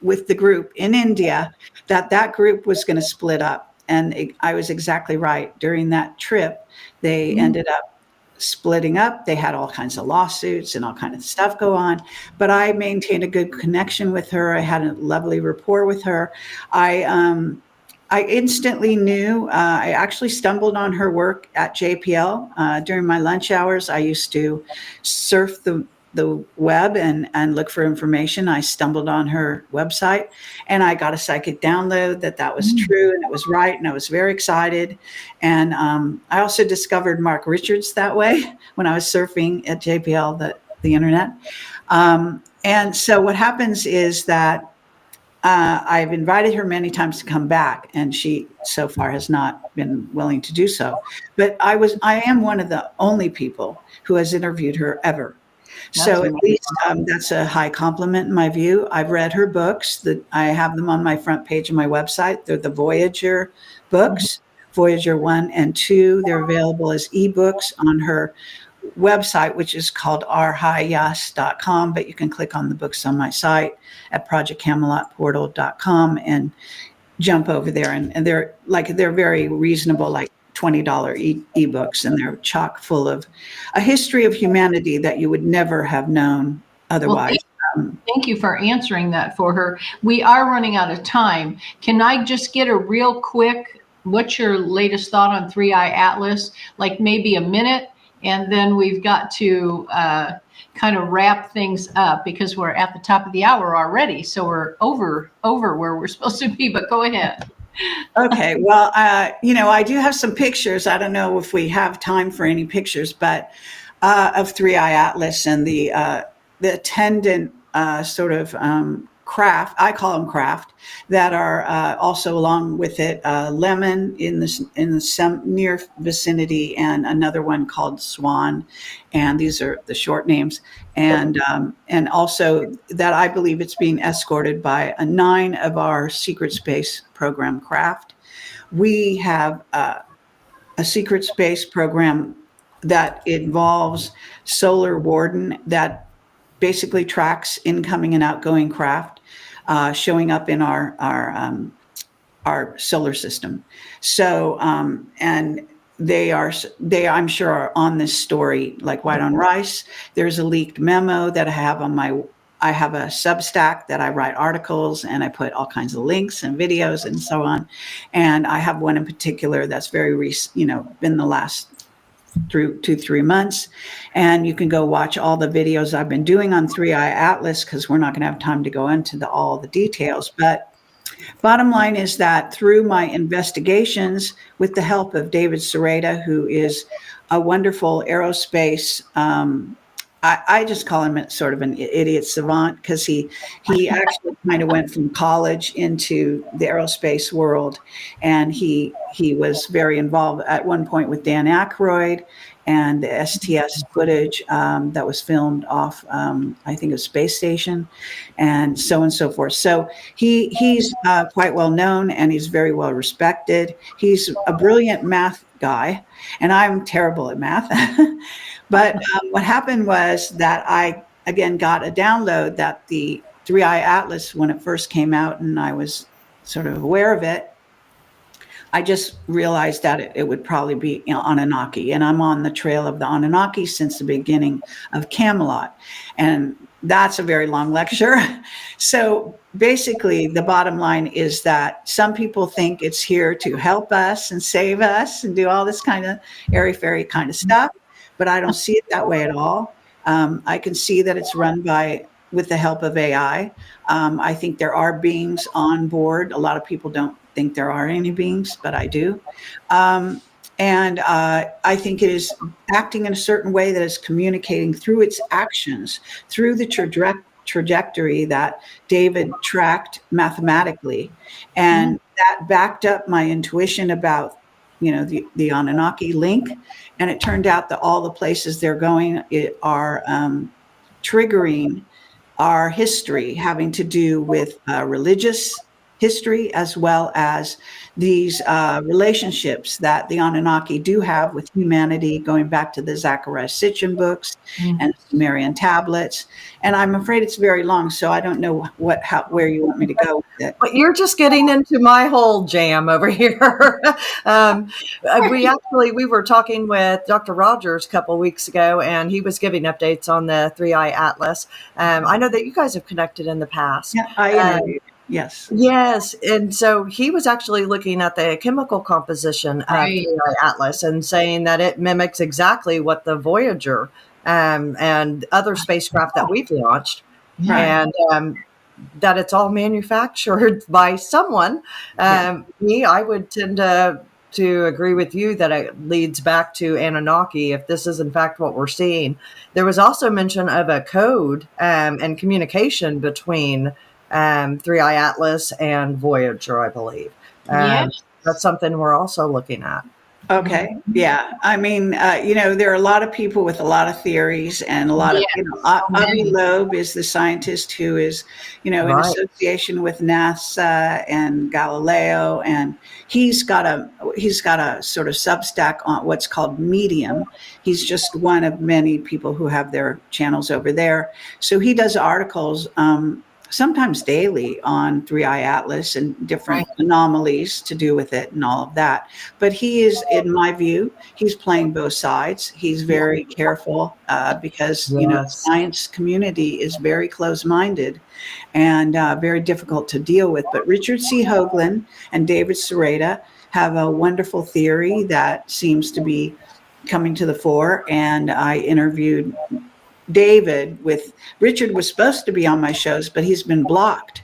with the group in India, that group was going to split up. And I was exactly right. During that trip, they ended up splitting up. They had all kinds of lawsuits and all kinds of stuff go on. But I maintained a good connection with her. I had a lovely rapport with her. I instantly knew. I actually stumbled on her work at JPL during my lunch hours. I used to surf the web and look for information. I stumbled on her website, and I got a psychic download that was true and it was right, and I was very excited. And I also discovered Mark Richards that way when I was surfing at JPL, the internet. And so what happens is that I've invited her many times to come back, and she so far has not been willing to do so. But I am one of the only people who has interviewed her ever. So at least that's a high compliment in my view. I've read her books. I have them on my front page of my website. They're the Voyager books, Voyager 1 and 2. They're available as ebooks on her website, which is called rhiyas.com, but you can click on the books on my site at projectcamelotportal.com and jump over there. And they're very reasonable, like $20 ebooks, and they're chock full of a history of humanity that you would never have known otherwise. Well, thank you for answering that for her. We are running out of time. Can I just get a real quick, what's your latest thought on 3i Atlas? Like maybe a minute, and then we've got to kind of wrap things up because we're at the top of the hour already. So we're over where we're supposed to be, but go ahead. Okay. Well, I do have some pictures. I don't know if we have time for any pictures, but Of Three Eye Atlas and the attendant sort of craft, I call them craft, that are also along with it, Lemon in the near vicinity, and another one called Swan, and these are the short names, and also that I believe it's being escorted by 9 of our secret space program craft. We have a secret space program that involves Solar Warden that basically tracks incoming and outgoing craft showing up in our solar system. So and they I'm sure are on this story like white on rice. There's a leaked memo that I have a Substack that I write articles and I put all kinds of links and videos and so on. And I have one in particular that's very recent, been the last 3 months. And you can go watch all the videos I've been doing on Three Eye Atlas, because we're not going to have time to go into all the details. But bottom line is that through my investigations, with the help of David Sereda, who is a wonderful aerospace, I just call him sort of an idiot savant, because he actually kind of went from college into the aerospace world, and he was very involved at one point with Dan Aykroyd and the STS footage that was filmed off, I think, a space station, and so forth. So he's quite well known, and he's very well respected. He's a brilliant math guy, and I'm terrible at math. But what happened was that I, again, got a download that the Three Eye Atlas, when it first came out and I was sort of aware of it, I just realized that it would probably be Anunnaki. And I'm on the trail of the Anunnaki since the beginning of Camelot. And that's a very long lecture. So basically, the bottom line is that some people think it's here to help us and save us and do all this kind of airy-fairy kind of stuff. But I don't see it that way at all. I can see that it's run with the help of AI. I think there are beings on board. A lot of people don't think there are any beings, but I do. And I think it is acting in a certain way that is communicating through its actions, through the trajectory that David tracked mathematically. And that backed up my intuition about the Anunnaki link. And it turned out that all the places they're going are triggering our history, having to do with religious history, as well as these relationships that the Anunnaki do have with humanity, going back to the Zachariah Sitchin books and Sumerian tablets. And I'm afraid it's very long, so I don't know where you want me to go with it. But you're just getting into my whole jam over here. We were talking with Dr. Rogers a couple of weeks ago, and he was giving updates on the Three Eye Atlas. I know that you guys have connected in the past. Yeah, I interviewed. Yes. Yes. And so he was actually looking at the chemical composition of the Atlas and saying that it mimics exactly what the Voyager and other spacecraft that we've launched, and that it's all manufactured by someone. I would tend to agree with you that it leads back to Anunnaki, if this is in fact what we're seeing. There was also mention of a code and communication between Three Eye Atlas and Voyager, I believe. Yes. That's something we're also looking at. Okay. Yeah. I mean, there are a lot of people with a lot of theories, and a lot of, Avi Loeb is the scientist who is, in association with NASA and Galileo, and he's got a sort of Substack on what's called Medium. He's just one of many people who have their channels over there. So he does articles, sometimes daily, on Three Eye Atlas and different anomalies to do with it and all of that. But he is, in my view, he's playing both sides. He's very careful because, the science community is very close-minded and very difficult to deal with. But Richard C. Hoagland and David Sereda have a wonderful theory that seems to be coming to the fore. And I interviewed David with Richard was supposed to be on my shows, but he's been blocked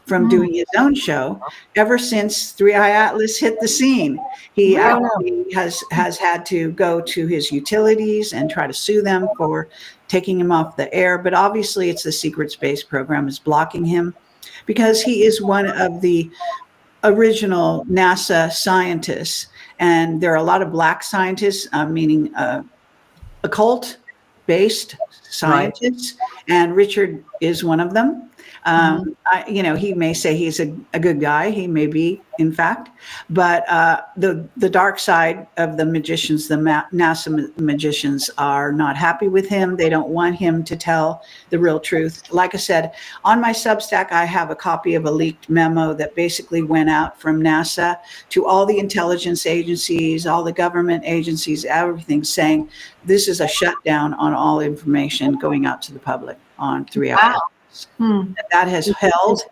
from doing his own show ever since Three Eye Atlas hit the scene. He actually has had to go to his utilities and try to sue them for taking him off the air. But obviously it's the secret space program is blocking him because he is one of the original NASA scientists. And there are a lot of Black scientists, meaning occult-based scientists, and Richard is one of them. He may say he's a good guy. He may be, in fact, but the dark side of the magicians, the NASA magicians, are not happy with him. They don't want him to tell the real truth. Like I said, on my Substack, I have a copy of a leaked memo that basically went out from NASA to all the intelligence agencies, all the government agencies, everything, saying this is a shutdown on all information going out to the public on 3 hours. That has held,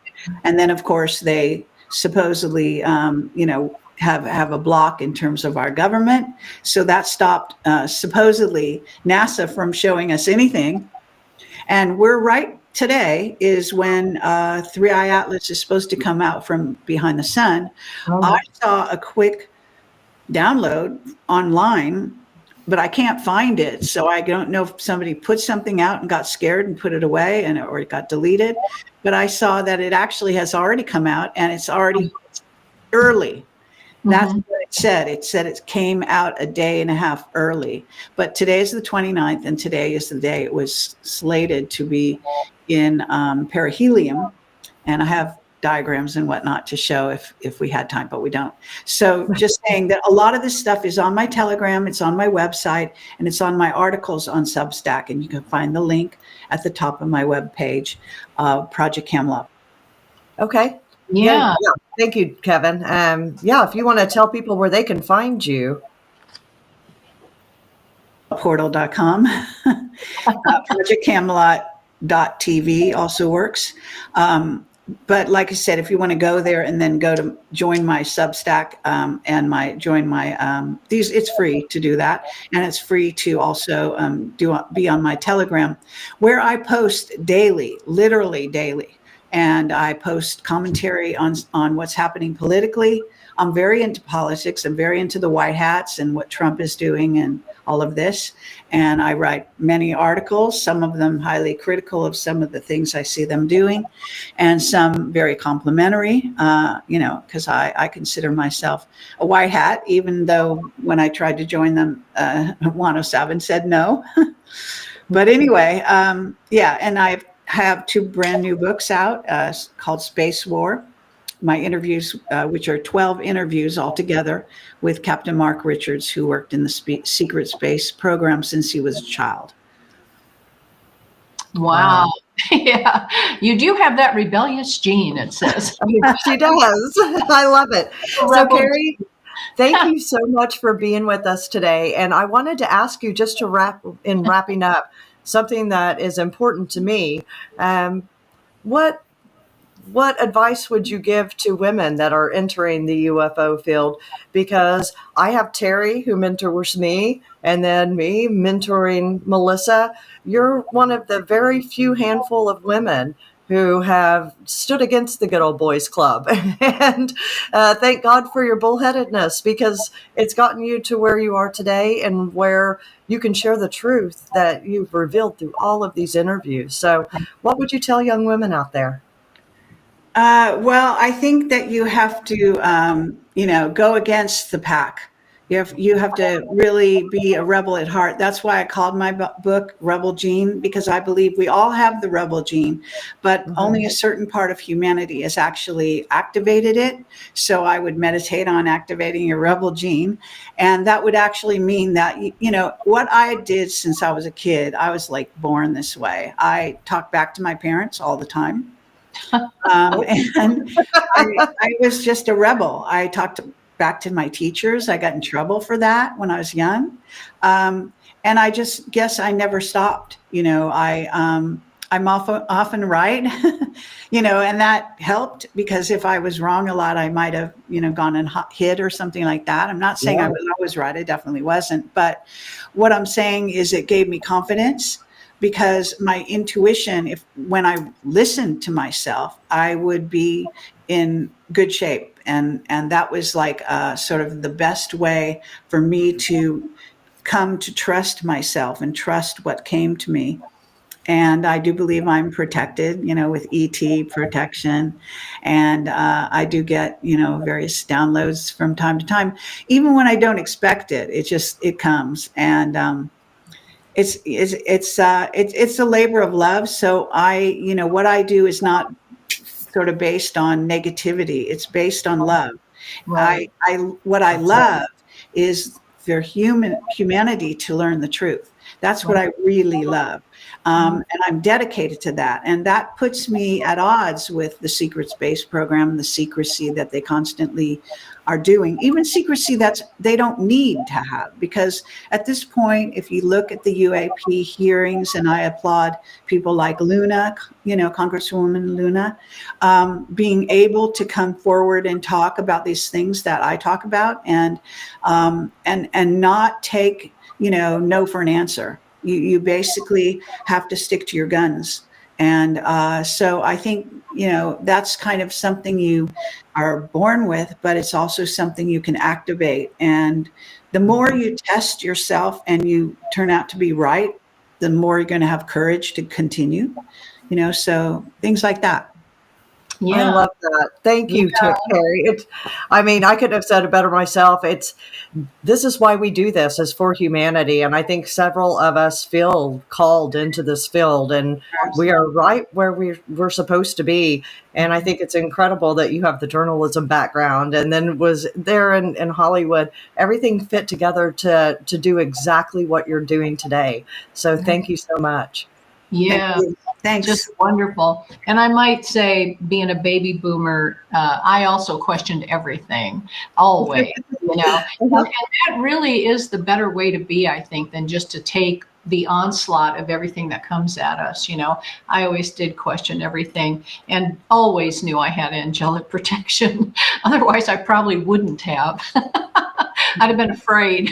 and then of course they supposedly have a block in terms of our government, so that stopped supposedly NASA from showing us anything. And we're right today is when 3 Eye Atlas is supposed to come out from behind the sun. I saw a quick download online, but I can't find it. So I don't know if somebody put something out and got scared and put it away or it got deleted. But I saw that it actually has already come out and it's already early. That's what it said. It said it came out a day and a half early. But today is the 29th, and today is the day it was slated to be in perihelion. And I have diagrams and whatnot to show if we had time, but we don't. So just saying that a lot of this stuff is on my Telegram, it's on my website, and it's on my articles on Substack, and you can find the link at the top of my webpage, Project Camelot. Okay. Yeah. Thank you, Kevin. If you want to tell people where they can find you. Portal.com. ProjectCamelot.tv also works. But like I said, if you want to go there and then go to join my Substack and it's free to do that. And it's free to also be on my Telegram, where I post daily, literally daily. And I post commentary on what's happening politically. I'm very into politics. I'm very into the white hats and what Trump is doing and all of this. And I write many articles, some of them highly critical of some of the things I see them doing, and some very complimentary, because I consider myself a white hat, even though when I tried to join them, 107 said no. But anyway, and I have 2 brand new books out called Space War. My interviews, which are 12 interviews altogether with Captain Mark Richards, who worked in the secret space program since he was a child. Wow. Yeah. You do have that rebellious gene, it says. She does. I love it. So, Kerry, thank you so much for being with us today. And I wanted to ask you, just to wrapping up, something that is important to me. What advice would you give to women that are entering the UFO field? Because I have Terry, who mentors me, and then me mentoring Melissa. You're one of the very few handful of women who have stood against the good old boys club. And thank God for your bullheadedness, because it's gotten you to where you are today and where you can share the truth that you've revealed through all of these interviews. So what would you tell young women out there? Well, I think that you have to, go against the pack. You have to really be a rebel at heart. That's why I called my book Rebel Gene, because I believe we all have the rebel gene, but only a certain part of humanity has actually activated it. So I would meditate on activating your rebel gene. And that would actually mean that, what I did since I was a kid, I was like born this way. I talk back to my parents all the time. And I was just a rebel. I talked back to my teachers. I got in trouble for that when I was young. And I just guess I never stopped. I'm often right, and that helped, because if I was wrong a lot, I might have, gone and hid or something like that. I'm not saying I was always right. I definitely wasn't. But what I'm saying is it gave me confidence. because my intuition, when I listened to myself, I would be in good shape. And that was like sort of the best way for me to come to trust myself and trust what came to me. And I do believe I'm protected, with ET protection. And I do get, various downloads from time to time, even when I don't expect it. It comes. And it's a labor of love. So what I do is not sort of based on negativity. It's based on love. Right. What I love is for humanity to learn the truth. That's what I really love. And I'm dedicated to that. And that puts me at odds with the secret space program, the secrecy that they constantly are doing, even secrecy that they don't need to have. Because at this point, if you look at the UAP hearings, and I applaud people like Luna, Congresswoman Luna, being able to come forward and talk about these things that I talk about, and not take, no for an answer. You basically have to stick to your guns. And so I think, that's kind of something you are born with, but it's also something you can activate. And the more you test yourself and you turn out to be right, the more you're going to have courage to continue, so things like that. I love that. Thank you, Kerry. I couldn't have said it better myself. This is why we do this, is for humanity. And I think several of us feel called into this field, and we are right where we're supposed to be. And I think it's incredible that you have the journalism background and then was there in Hollywood. Everything fit together to do exactly what you're doing today. So thank you so much. Yeah. Thanks. Just wonderful. And I might say, being a baby boomer, I also questioned everything, always, And that really is the better way to be, I think, than just to take the onslaught of everything that comes at us. I always did question everything and always knew I had angelic protection. Otherwise, I probably wouldn't have. I'd have been afraid.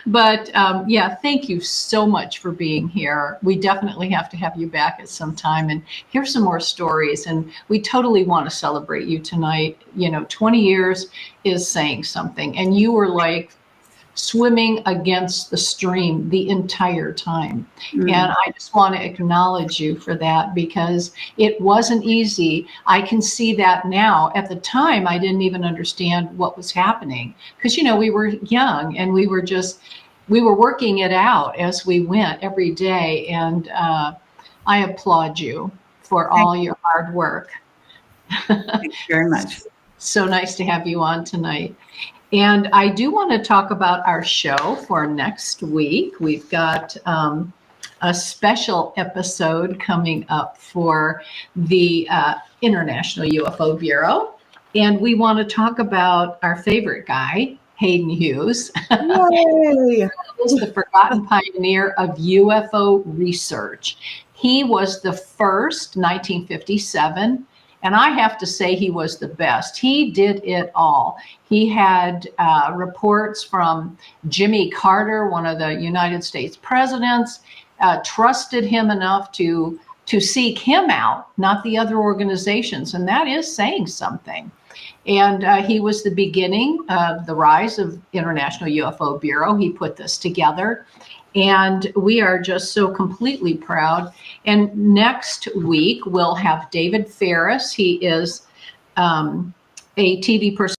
But thank you so much for being here. We definitely have to have you back at some time and hear some more stories. And we totally want to celebrate you tonight. 20 years is saying something. And you were like swimming against the stream the entire time. And I just want to acknowledge you for that, because it wasn't easy. I can see that now. At the time, I didn't even understand what was happening, because, we were young and we were working it out as we went every day. And I applaud you for all your hard work. Thank you very much. So nice to have you on tonight. And I do want to talk about our show for next week. We've got a special episode coming up for the International UFO Bureau. And we want to talk about our favorite guy, Hayden Hughes. Yay! He was the forgotten pioneer of UFO research. He was the first, 1957. And I have to say he was the best. He did it all. He had reports from Jimmy Carter, one of the United States presidents, trusted him enough to seek him out, not the other organizations. And that is saying something. And he was the beginning of the rise of International UFO Bureau. He put this together. And we are just so completely proud. And next week, we'll have David Ferris. He is a TV person